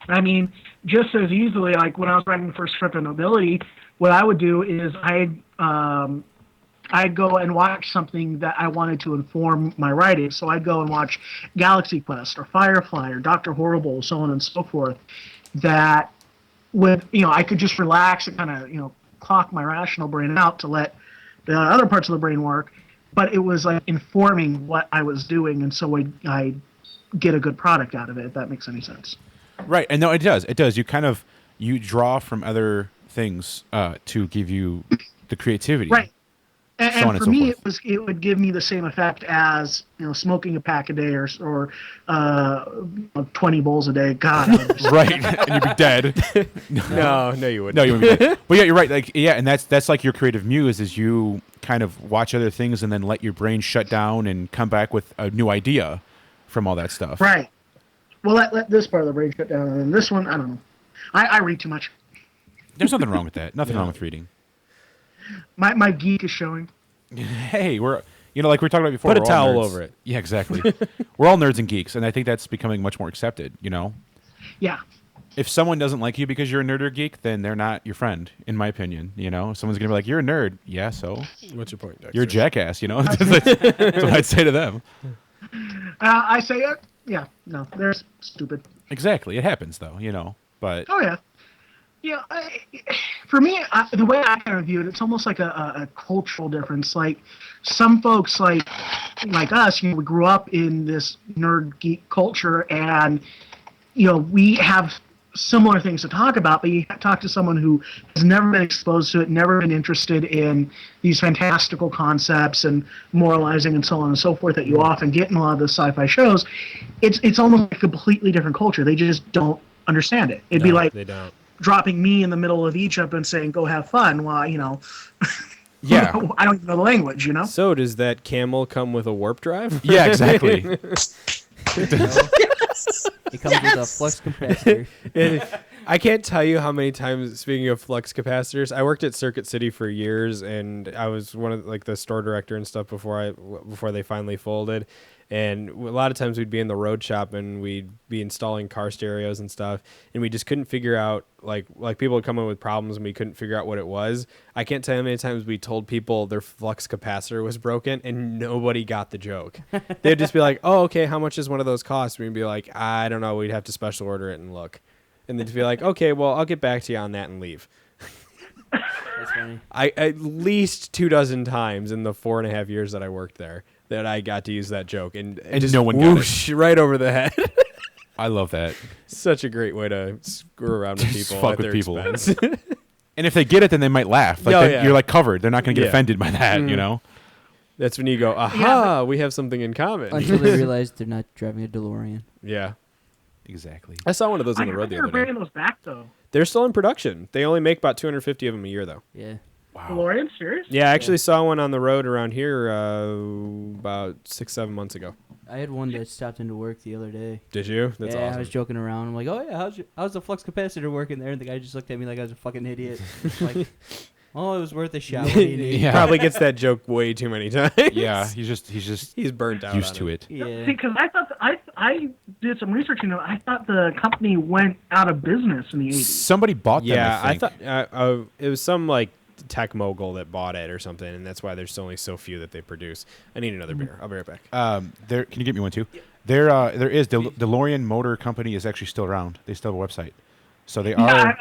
I mean, just as easily, like when I was writing the first script of Nobility, what I would do is I'd go and watch something that I wanted to inform my writing. So I'd go and watch Galaxy Quest or Firefly or Dr. Horrible, so on and so forth. That would, you know, I could just relax and kind of, you know, clock my rational brain out to let the other parts of the brain work, but it was like informing what I was doing, and so I get a good product out of it, if that makes any sense. Right, and no, it does. It does. You draw from other things to give you the creativity. Right. So on And and for so me, forth. it would give me the same effect as, you know, smoking a pack a day or 20 bowls a day. God. Right, and you'd be dead. No, you wouldn't. No, you wouldn't be dead. But yeah, you're right. Like, yeah, and that's like your creative muse is you kind of watch other things and then let your brain shut down and come back with a new idea from all that stuff. Right. Well, let this part of the brain shut down, and then this one, I don't know. I read too much. There's nothing wrong with that. Nothing wrong with reading. My geek is showing. Hey, we're like we were talking about before. Put a we're all towel nerds. over it. Yeah, exactly. We're all nerds and geeks, and I think that's becoming much more accepted. You know, Yeah. if someone doesn't like you because you're a nerd or geek, then they're not your friend, in my opinion. You know, someone's gonna be like, "You're a nerd." Yeah, so What's your point, Dexter? you're a jackass. You know, that's what I'd say to them. I say, yeah, no, they're stupid. Exactly, it happens though. You know, but Oh, yeah. Yeah, for me, the way I kind of view it, it's almost like a cultural difference. Like some folks, like us, you know, we grew up in this nerd geek culture, and you know, we have similar things to talk about. But you talk to someone who has never been exposed to it, never been interested in these fantastical concepts and moralizing and so on and so forth that you often get in a lot of the sci-fi shows. It's almost a completely different culture. They just don't understand it. It'd be like They don't. dropping me in the middle of Egypt and saying, go have fun. Well, you know, yeah, I don't even know the language, you know? So does that camel come with a warp drive? yeah, exactly. It comes with a flux capacitor. I can't tell you how many times, speaking of flux capacitors, I worked at Circuit City for years, and I was one of like the store director and stuff before they finally folded. And a lot of times we'd be in the road shop and we'd be installing car stereos and stuff, and we just couldn't figure out like people would come in with problems and we couldn't figure out what it was. I can't tell you how many times we told people their flux capacitor was broken and nobody got the joke. They'd just be like, "Oh, okay, how much does one of those cost?" We'd be like, "I don't know. We'd have to special order it and look." And they'd be like, "Okay, well, I'll get back to you on that," and leave. That's funny. I at least 24 times in the 4.5 years that I worked there that I got to use that joke, and just no one got it. whoosh right over the head. I love that. Such a great way to screw around with Just people fuck at with their people. expense. And if they get it, then they might laugh. Like Oh, then yeah. you're like covered. They're not going to get Yeah. offended by that. You know. That's when you go, aha, we have something in common. Until they realize they're not driving a DeLorean. Yeah. Exactly. I saw one of those on the road the They're other day. bringing those back, though. They're still in production. They only make about 250 of them a year, though. Yeah. Wow. DeLorean, serious? Yeah, I actually saw one on the road around here about 6-7 months ago. I had one that stopped into work the other day. Did you? That's I awesome. was joking around. I'm like, "Oh yeah, how's the flux capacitor working there?" And the guy just looked at me like I was a fucking idiot. Like, "Oh, it was worth a shot." What do you need? Yeah. Probably gets that joke way too many times. Yeah, he's just He's burnt out. used on to it. Yeah. Because I thought I did some research. You know, I thought the company went out of business in the 80s. Somebody bought them. Yeah, I think. thought it was some like tech mogul that bought it or something, and that's why there's only so few that they produce. I need another beer. I'll be right back. There. Can you get me one too? There is DeLorean Motor Company is actually still around. They still have a website, so they are.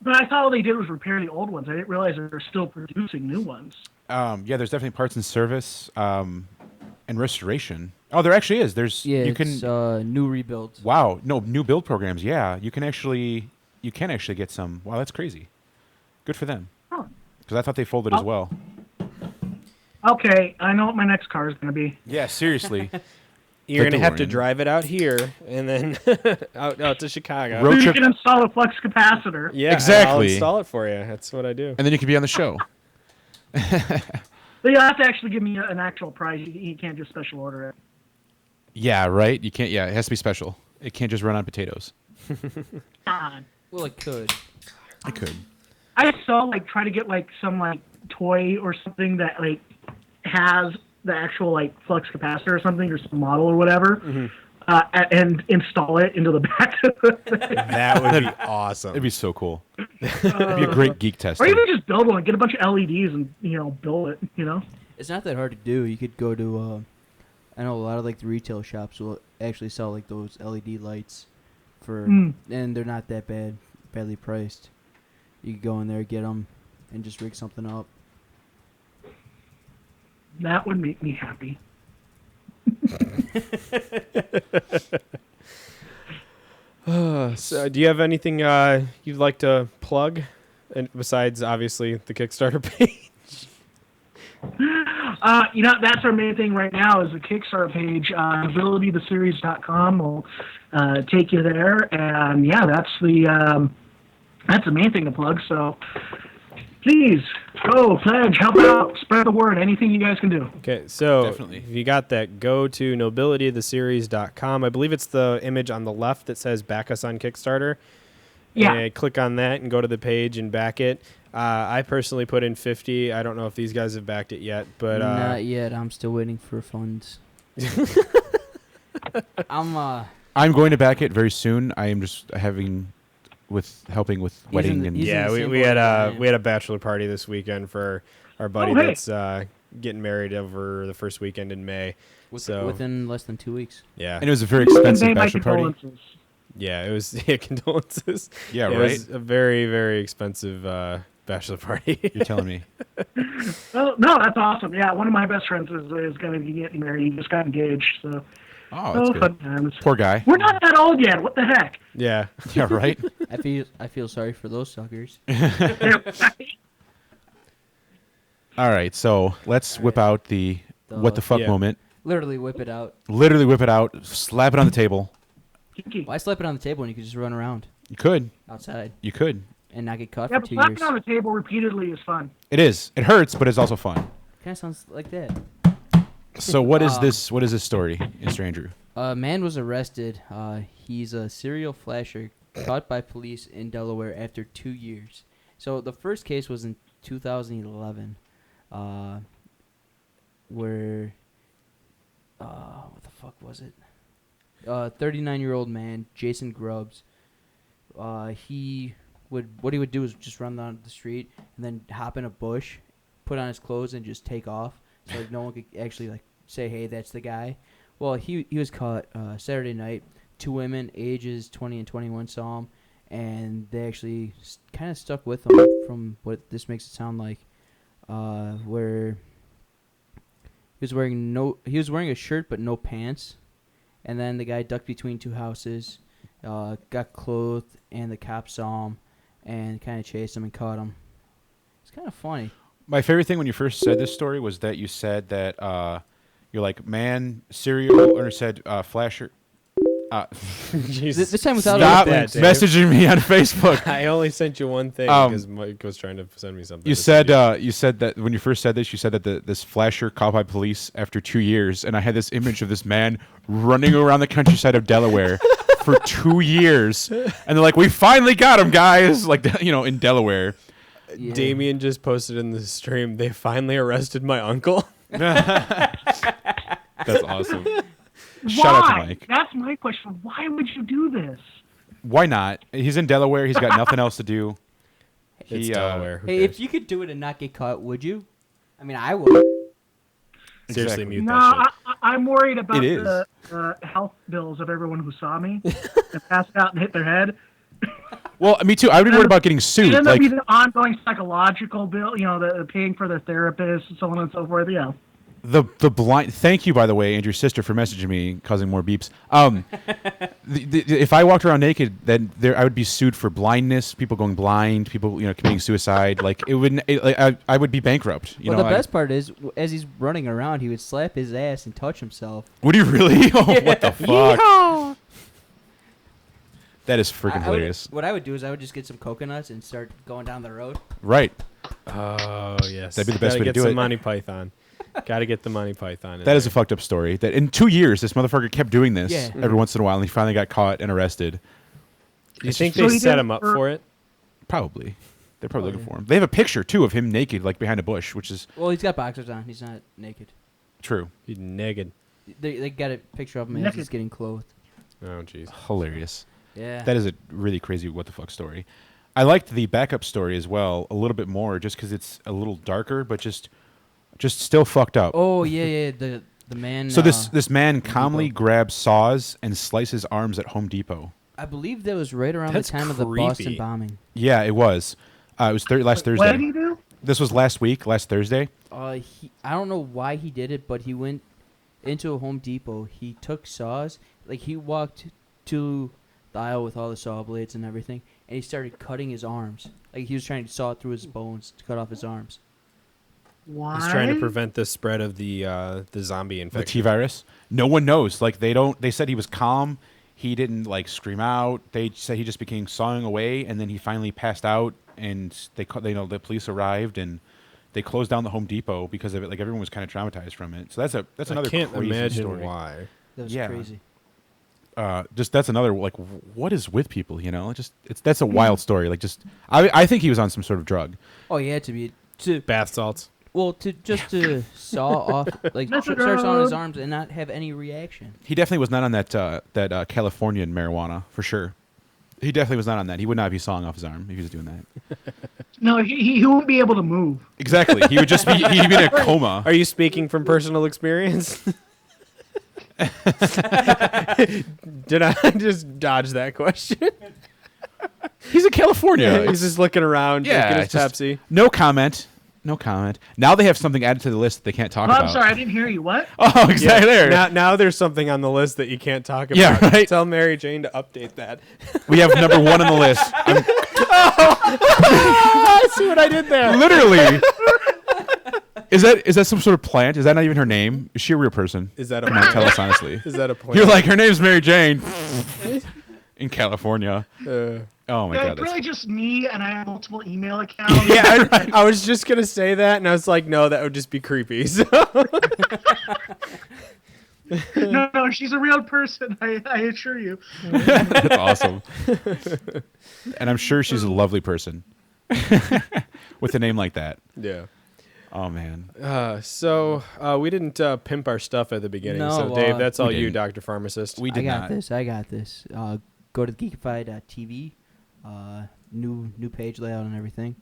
But I thought all they did was repair the old ones. I didn't realize they were still producing new ones. Yeah, there's definitely parts and service and restoration. Oh, there actually is. There's Yeah, you can it's new rebuilds. wow, no new build programs. Yeah, you can actually get some. Wow, that's crazy. Good for them. Huh. Because I thought they folded as well. Okay, I know what my next car is going to be. Yeah, seriously. You're The gonna have to DeLorean. drive it out here and then out to Chicago. Road So you trip, can install a flux capacitor. Yeah, I'll Exactly. install it for you. That's what I do. and then you can be on the show. But you'll have to actually give me an actual price. You can't just special order it. Yeah, right. You can't. Yeah, it has to be special. It can't just run on potatoes. God. Well, it could. It could. I saw try to get some toy or something that has the actual flux capacitor or something or some model or whatever, and install it into the back of the thing. That would be awesome. It'd be so cool. It'd be a great geek test. Or even just build one, get a bunch of LEDs and build it. It's not that hard to do. You could go to, I know a lot of the retail shops will actually sell those LED lights for, and they're not that badly priced. You could go in there, get them, and just rig something up. That would make me happy. So, do you have anything you'd like to plug, and besides obviously the Kickstarter page? That's our main thing right now is the Kickstarter page. Nobilitytheseries.com will take you there, and yeah, that's the main thing to plug. So please go pledge, help out, spread the word. Anything you guys can do. Okay, so Definitely. if you got that, go to nobilitytheseries.com. I believe it's the image on the left that says back us on Kickstarter. Yeah. And click on that and go to the page and back it. I personally put in 50. I don't know if these guys have backed it yet, but Not yet. I'm still waiting for funds. I'm going to back it very soon. I am just helping with wedding the- and he's in yeah, the we same had boat as I a am. we had a bachelor party this weekend for our buddy Oh, hey. that's getting married over the first weekend in May. So Within less than 2 weeks. yeah, and it was a very Convey expensive my bachelor party. condolences. yeah, it was condolences. Yeah, It right. was a very very expensive bachelor party. You're telling me. Well, no, that's awesome. Yeah, one of my best friends is going to be getting married. He just got engaged, so Oh, that's fun good. times. Poor guy. We're not that old yet. What the heck? Yeah. Yeah, right. I feel sorry for those suckers. All right, so let's whip out the what the fuck Yeah. moment. Literally whip it out. Literally whip it out, slap it on the table. Kinky. Why slap it on the table when you could just run around You could. outside You could. and not get caught Yeah, for but 2 slapping years? on the table repeatedly is fun. It is. It hurts, but it's also fun. Kind of sounds like that. So what is this? What is this story, Mr. Andrew? A man was arrested. He's a serial flasher caught by police in Delaware after 2 years. So the first case was in 2011, where what the fuck was it? 39-year-old man, Jason Grubbs. What he would do is just run down the street and then hop in a bush, put on his clothes, and just take off. So no one could actually say, "Hey, that's the guy." Well, he was caught Saturday night. 2 women, ages 20 and 21, saw him, and they actually kind of stuck with him. From what this makes it sound like, where he was wearing a shirt but no pants, and then the guy ducked between 2 houses, got clothed, and the cops saw him and kind of chased him and caught him. It's kind of funny. My favorite thing when you first said this story was that you said that you're like man serial or said flasher. Jesus. This time without Stop a that, Dave. messaging me on Facebook. I only sent you one thing Um, because Mike was trying to send me something. You to said send you said that when you first said this, you said that this flasher caught by police after 2 years, and I had this image of this man running around the countryside of Delaware for 2 years, and they're like, "We finally got him, guys!" In Delaware. Yeah. Damien just posted in the stream. They finally arrested my uncle. That's awesome. Shout out to Why? Mike. That's my question. Why would you do this? Why not? He's in Delaware. He's got nothing else to do. It's He, Delaware. Who Hey, cares? if you could do it and not get caught, would you? I mean, I would. Seriously, Exactly. mute No, that shit. I'm worried about It is. the health bills of everyone who saw me and passed out and hit their head. Well, me too. I would be worried about getting It sued. ended up Like being an ongoing psychological bill, the paying for the therapist and so on and so forth. Yeah. the blind. Thank you, by the way, and your sister for messaging me, causing more beeps. If I walked around naked, then I would be sued for blindness, people going blind, people committing suicide. Like it would, I would be bankrupt. Well, the best part is, as he's running around, he would slap his ass and touch himself. Would he really? Oh, what the fuck? Yeehaw! That is freaking hilarious. What I would do is I would just get some coconuts and start going down the road. Right. Oh yes, That'd be the best way to get do some it. Monty Python. Got to get the Monty Python. That is a fucked up story. That in 2 years, this motherfucker kept doing this Yeah. every once in a while, and he finally got caught and arrested. You think So they he set did him up for- for it? Probably. They're probably looking for him. They have a picture, too, of him naked, like behind a bush, which is Well, he's got boxers on. He's not naked. true. He's naked. They got a picture of him as Naked. he's getting clothed. Oh jeez. Hilarious. Yeah. That is a really crazy what the fuck story. I liked the backup story as well a little bit more, just because it's a little darker, but just still fucked up. Oh yeah. The man. So this man calmly Depot. grabs saws and slices arms at Home Depot. I believe that was right around That's the time of the creepy. Boston bombing. Yeah, it was. It was last Thursday. What did he do? This was last Thursday. I don't know why he did it, but he went into a Home Depot. He took saws, like he walked to the aisle with all the saw blades and everything, and he started cutting his arms. Like he was trying to saw through his bones to cut off his arms. Why? He's trying to prevent the spread of the zombie The infection. T virus. No one knows. Like they said he was calm. He didn't like scream out. They said he just became sawing away, and then he finally passed out. And the police arrived and they closed down the Home Depot because of it. Like everyone was kind of traumatized from it. So that's another I can't crazy imagine story. why. That was Yeah. crazy. That's another like what is with people? That's a wild story. Like I think he was on some sort of drug. Oh yeah, to Bath salts. to saw off like start sawing his arms and not have any reaction. He definitely was not on that Californian marijuana for sure. He definitely was not on that. He would not be sawing off his arm if he was doing that. No, he won't be able to move. Exactly. He would just he'd be in a coma. Are you speaking from personal experience? Did I just dodge that question? He's in California. He's just looking around, drinking his it's just- Pepsi. No comment. No comment. Now they have something added to the list that they can't talk Oh, about. I'm sorry, I didn't hear you. What? Oh, exactly. There. Now there's something on the list that you can't talk about. Yeah, right. Tell Mary Jane to update that. We have number 1 on the list. I see what I did there. Literally. Is that some sort of plant? Is that not even her name? Is she a real person? Is that a Come on, tell us honestly. Is that a point? You're like, her name's Mary Jane. In California. Oh my Yeah, god. it's really just me, and I have multiple email accounts. yeah, I was just gonna say that, and I was like, no, that would just be creepy. So. No, she's a real person. I assure you. That's awesome. And I'm sure she's a lovely person. With a name like that. Yeah. Oh man. So we didn't pimp our stuff at the beginning. No, so Dave, that's all we you, didn't. Dr. Pharmacist. We I did got not. this. I got this. Go to geekify.tv. New page layout and everything.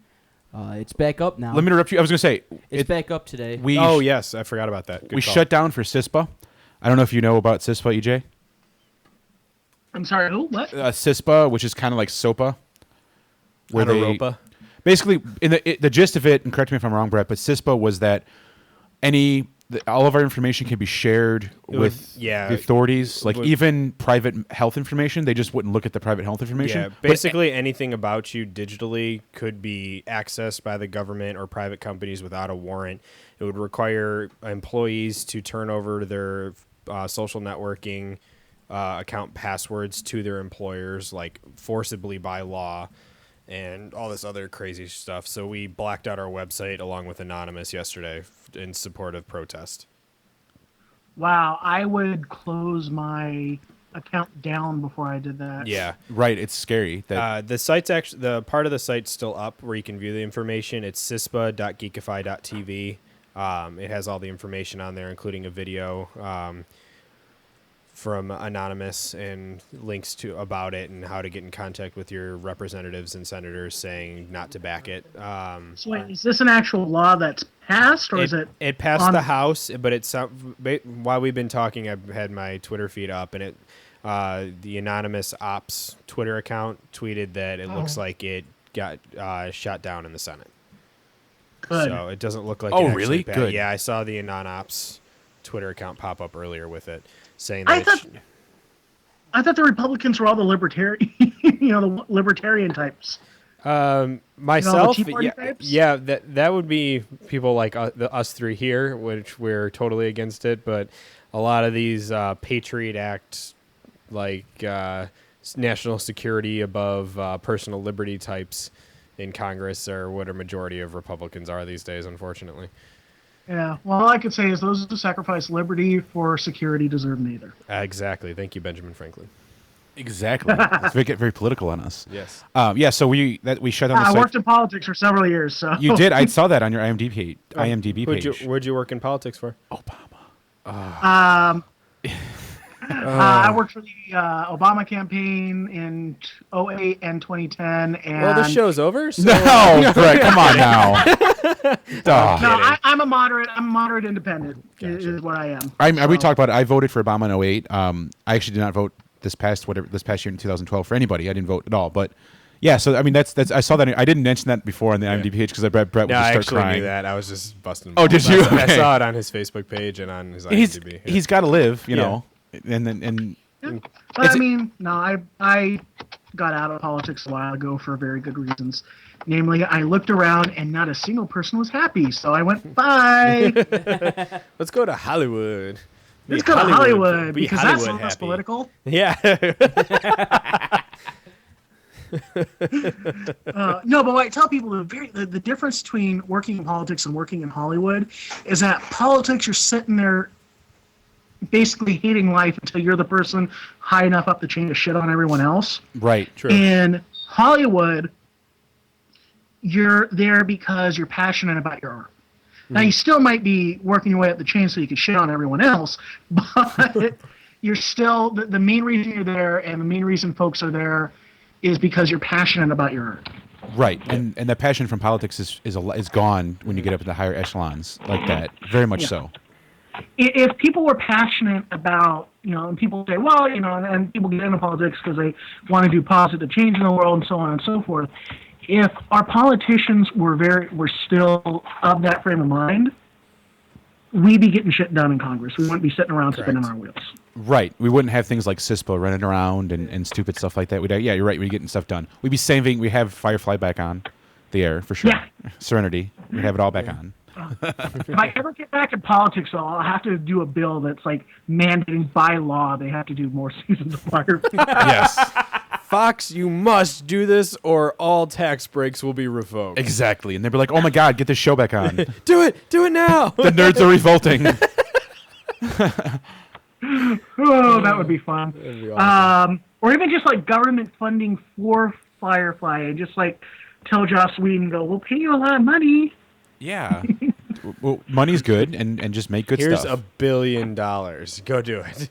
It's back up now. Let me interrupt you. I was gonna say It's back up today. we Yes, I forgot about that. Good we call. shut down for CISPA. I don't know if you know about CISPA, EJ. I'm sorry, who? What? CISPA, which is kind of like SOPA, where they Anaropa. basically in the gist of it, and correct me if I'm wrong, Brett, but CISPA was that all of our information can be shared with the authorities, like even private health information. They just wouldn't look at the private health information. Yeah, basically anything about you digitally could be accessed by the government or private companies without a warrant. It would require employees to turn over their social networking account passwords to their employers, like forcibly by law, and all this other crazy stuff. So we blacked out our website along with Anonymous yesterday in support of protest. Wow, I would close my account down before I did that. Yeah. Right, it's scary. That The site's actually, the part of the site's still up where you can view the information. It's cispa.geekify.tv. It has all the information on there, including a video from Anonymous and links to about it and how to get in contact with your representatives and senators saying not to back it. So wait, is this an actual law that's passed, or is it? It passed on- the House, but while we've been talking, I've had my Twitter feed up, and The anonymous ops Twitter account tweeted that it looks like it got shot down in the Senate. Good. So it doesn't look like. Oh, it actually really? passed. Good. Yeah, I saw the anon ops Twitter account pop up earlier with it saying I that. I thought the Republicans were all the libertarian, the libertarian types. Myself, Tea Party types? yeah, that would be people like us three here, which we're totally against it. But a lot of these Patriot Act, like national security above personal liberty types in Congress, are what a majority of Republicans are these days, unfortunately. Yeah. Well, all I could say is those who sacrifice liberty for security deserve neither. Exactly. Thank you, Benjamin Franklin. Exactly. Let's make it very political on us. Yes. Yeah. So we shut down the I site. worked in politics for several years, so You did. I saw that on your IMDb page. Where'd you work in politics for? I worked for the Obama campaign in 2008 and 2010, and Well, the show's over. So No, Greg, come on now. no, I'm a moderate independent. Is what I am. We talked about it. I voted for Obama in 2008. I actually did not vote this past year in 2012 for anybody. I didn't vote at all. But yeah, so I mean that's I saw that. I didn't mention that before on the IMDb page because I bet Brett would No, just I start actually crying. knew that. I was just busting. Oh, did you? I Okay. saw it on his Facebook page and on his IMDb. He's got to live, you know, and But I mean, no, I got out of politics a while ago for very good reasons. Namely, I looked around and not a single person was happy, so I went, bye. Let's go to Hollywood. Let's go to Hollywood Be because Hollywood that's less happy. political. Yeah. No, but what I tell people the difference between working in politics and working in Hollywood is that politics you're sitting there basically hating life until you're the person high enough up the chain to shit on everyone else. right. True. In Hollywood, you're there because you're passionate about your art. Now, you still might be working your way up the chain so you can shit on everyone else, but you're still, the main reason you're there and the main reason folks are there is because you're passionate about your art. Right, and the passion from politics is gone when you get up into higher echelons like that. Very much so. If people were passionate about, and people say, well, and people get into politics because they want to do positive change in the world and so on and so forth. If our politicians were still of that frame of mind, we'd be getting shit done in Congress. We wouldn't be sitting around spinning our wheels. Right, we wouldn't have things like CISPA running around and stupid stuff like that. Yeah, you're right. We'd be getting stuff done. We'd be saving. We have Firefly back on the air for sure. Yeah. Serenity. We have it all back on. If I ever get back in politics, though, I'll have to do a bill that's like mandating by law they have to do more seasons of Firefly. Yes, Fox, you must do this or all tax breaks will be revoked. exactly. And they'd be like, "Oh my God, get this show back on." Do it now. The nerds are revolting. Oh, that would be fun. That'd be awesome. Or even just like government funding for Firefly and just like tell Joss Whedon, we'll pay you a lot of money. Yeah. Well, money's good, and just make good Here's stuff. $1 billion. Go do it.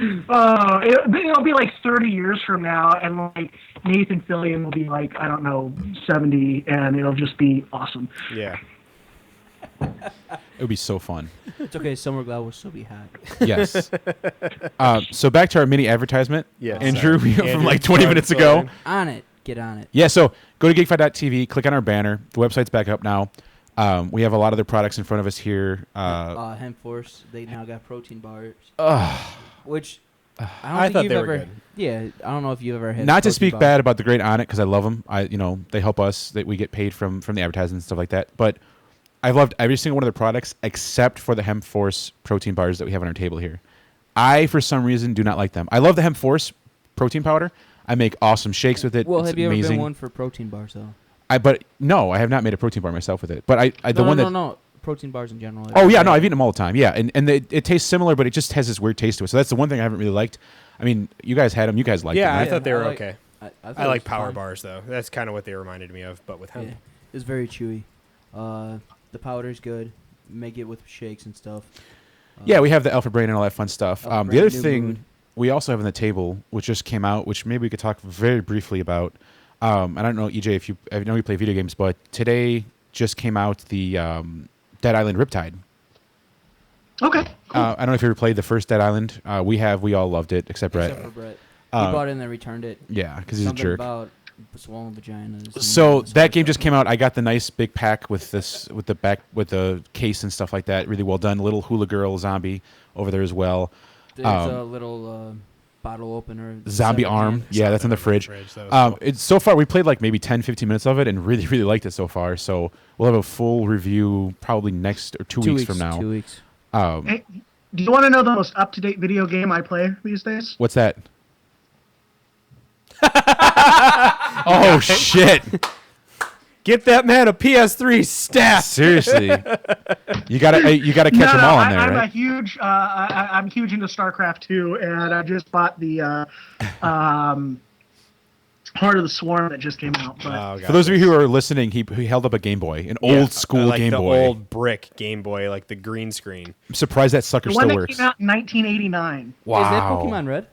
It'll be like 30 years from now, and like Nathan Fillion will be like, I don't know, 70, and it'll just be awesome. Yeah. It would be so fun. It's okay. Summer Glau will still be hot. Yes. So back to our mini advertisement. Yes. Andrew, from Andrew, like 20 minutes ago. On it. Get on it. Yeah, so go to geekfi.tv, click on our banner. The website's back up now. We have a lot of their products in front of us here. Hemp Force, they now got protein bars. Which I I think thought you've they were ever, good. Yeah, I don't know if you've ever had. Not to protein speak bar. bad about the great On It, because I love them. They help us. That we get paid from the advertising and stuff like that. But I've loved every single one of their products except for the Hemp Force protein bars that we have on our table here. I, for some reason, do not like them. I love the Hemp Force protein powder. I make awesome shakes with it. Well, It's have you amazing. ever been one for protein bars though? But no, I have not made a protein bar myself with it. But No. Protein bars in general. Oh yeah, no, I've eaten them all the time. Yeah, and it tastes similar, but it just has this weird taste to it. So that's the one thing I haven't really liked. I mean, you guys had them. You guys liked them. Yeah, Right? I thought they were I like- okay. I I like it was power fun. bars, though. That's kind of what they reminded me of, but with hemp. Yeah, it's very chewy. The powder's good. Make it with shakes and stuff. Yeah, we have the Alpha Brain and all that fun stuff. Alpha The Brain, other New thing Mood. we also have on the table, which just came out, which maybe we could talk very briefly about. I don't know, EJ, I know you play video games, but today just came out the Dead Island Riptide. Okay. Cool. I don't know if you ever played the first Dead Island. We have. We all loved it, except Brett. Except for Brett. He bought it and then returned it. Yeah, because he's a Something jerk. about swollen vaginas. and So this that sort game of just stuff. came out. I got the nice big pack with this, with the case and stuff like that. Really well done. Little hula girl zombie over there as well. There's a little bottle opener. Zombie severed arm. hand. Yeah, that's in the fridge. That was cool. It's so far we played like maybe 10, 15 minutes of it and really, really liked it so far. So we'll have a full review probably next or 2 weeks from now. 2 weeks. Hey, do you want to know the most up-to-date video game I play these days? What's that? Oh shit! Get that man a PS3 stat. Seriously, you gotta catch them all in there, I'm right? a huge. I'm huge into StarCraft 2, and I just bought the Heart of the Swarm that just came out. But For those of you who are listening, he held up a Game Boy, an old school like Game the Boy. old brick Game Boy, like the green screen. I'm surprised that sucker the still one that works. came out in 1989. Wow! Is that Pokemon Red?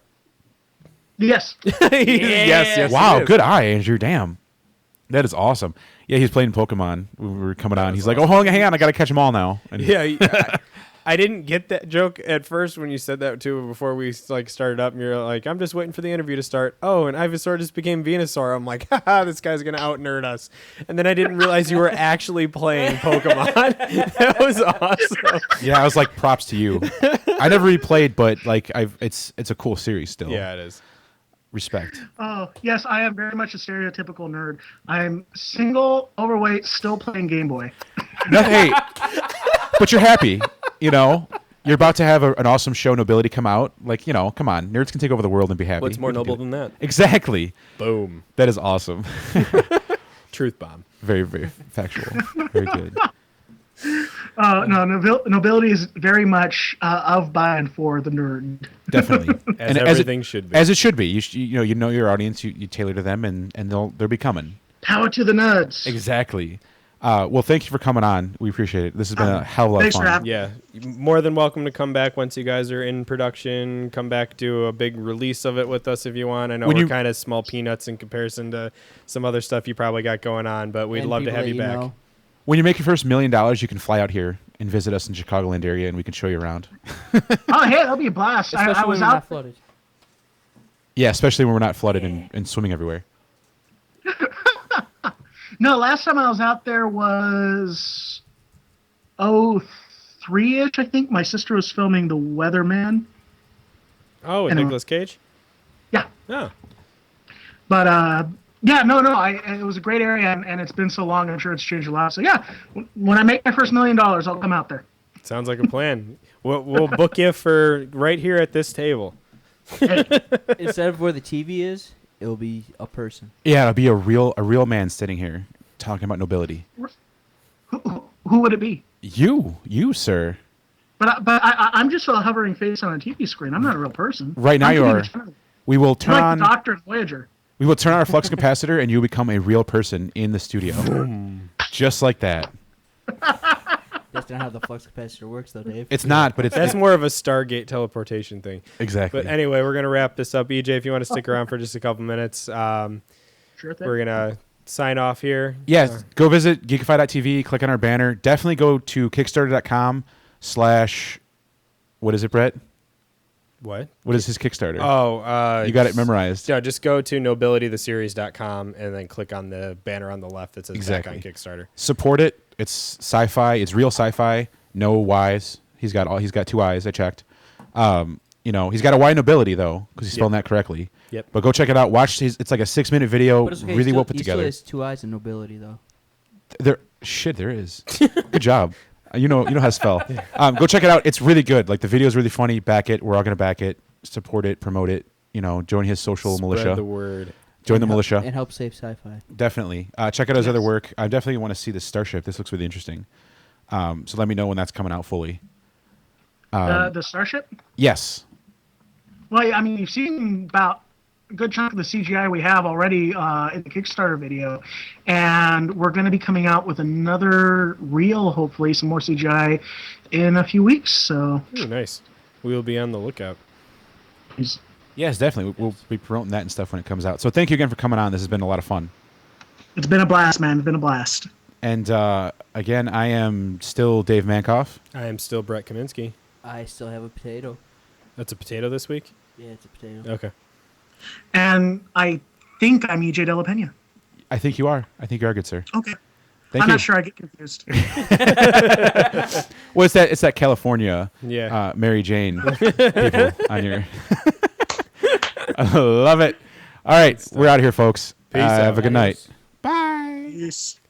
Yes. Yes. Wow, it is. good eye, Andrew. Damn, that is awesome. Yeah, he's playing Pokemon. We were coming on. He's like, "Oh, hang on, I gotta catch them all now." And Yeah, I didn't get that joke at first when you said that too. Before we like started up, and you're like, "I'm just waiting for the interview to start." Oh, and Ivysaur just became Venusaur. I'm like, "Haha, this guy's gonna out nerd us." And then I didn't realize you were actually playing Pokemon. That was awesome. yeah, I was like, "Props to you." I never replayed, but like, it's a cool series still. Yeah, it is. Respect. Oh, yes, I am very much a stereotypical nerd. I'm single, overweight, still playing Game Boy. No, hey, but you're happy, you know. You're about to have an awesome show, Nobility, come out. Like, you know, come on, nerds can take over the world and be happy. What's more We can do noble it. than that? Exactly. Boom. That is awesome. Truth bomb. Very, very factual. Very good. No, Nobility is very much of, by, and for the nerd. Definitely. As everything should be. As it should be. You know your audience. You tailor to them, and they'll be coming. Power to the nerds. Exactly. Well, thank you for coming on. We appreciate it. This has been a hell of a lot of Thanks for fun. having me. Yeah, more than welcome to come back once you guys are in production. Come back, do a big release of it with us if you want. I know When we're you- kind of small peanuts in comparison to some other stuff you probably got going on, but we'd And love to people have that you back. know. When you make your first $1 million, you can fly out here and visit us in Chicagoland area, and we can show you around. Oh, hey, that'll be a blast. Especially I when was we're out. not flooded. Yeah, especially when we're not flooded and swimming everywhere. No, last time I was out there was 03-ish, I think. My sister was filming The Weatherman. Oh, with And, Nicolas Cage? Yeah. Oh, But, yeah, no, it was a great area, and it's been so long, I'm sure it's changed a lot. So, yeah, when I make my first $1 million, I'll come out there. sounds like a plan. We'll book you for right here at this table. Instead of where the TV is, it'll be a person. Yeah, it'll be a real man sitting here talking about Nobility. Who would it be? You, sir. But I'm just a hovering face on a TV screen. I'm not a real person. Right now I'm you doing are. the channel. We will I'm turn like on. the Doctor and Voyager. We will turn on our flux capacitor, and you become a real person in the studio, just like that. That's not how the flux capacitor works, though, Dave. It's not, but it's That's more of a Stargate teleportation thing. exactly. But anyway, we're going to wrap this up. EJ, if you want to stick around for just a couple minutes, Sure thing. we're going to sign off here. Yeah, go visit geekify.tv, click on our banner. Definitely go to kickstarter.com/ what is it, Brett? What? What is his Kickstarter? Oh, you got it memorized. Yeah, just go to nobilitytheseries.com and then click on the banner on the left that says back on Kickstarter. Support it. It's sci-fi. It's real sci-fi. No Y's. He's got 2 I's. I checked. He's got a Y Nobility though, because he's spelling that correctly. Yep. But go check it out. Watch his. It's like a 6-minute video, But it's okay, really well put he still together. has 2 eyes and nobility, though. There is. Good job. You know how to spell. Go check it out. It's really good. Like the video is really funny. Back it. We're all gonna back it. Support it. Promote it. Join his social militia. Spread the word. Join the militia. And help save sci-fi. Definitely. Check out his other work. I definitely want to see this Starship. This looks really interesting. So let me know when that's coming out fully. The Starship? Yes. Well, I mean, you've seen about a good chunk of the CGI we have already in the Kickstarter video, and we're going to be coming out with another reel, hopefully, some more CGI in a few weeks. So, Ooh, nice. We will be on the lookout. he's- Yes, definitely. We'll be promoting that and stuff when it comes out. So thank you again for coming on. This has been a lot of fun. it's been a blast, man. It's been a blast. And again, I am still Dave Mankoff. I am still Brett Kaminsky. I still have a potato. That's a potato this week? Yeah, it's a potato. Okay. And I think I'm EJ De La Pena. I think you are. I think you are good, sir. Okay. Thank I'm you. not sure I get confused. Well, it's that California Yeah. Mary Jane people on your. I love it. All right, we're out of here, folks. Peace Have out. a good night. Adios. Bye. Peace.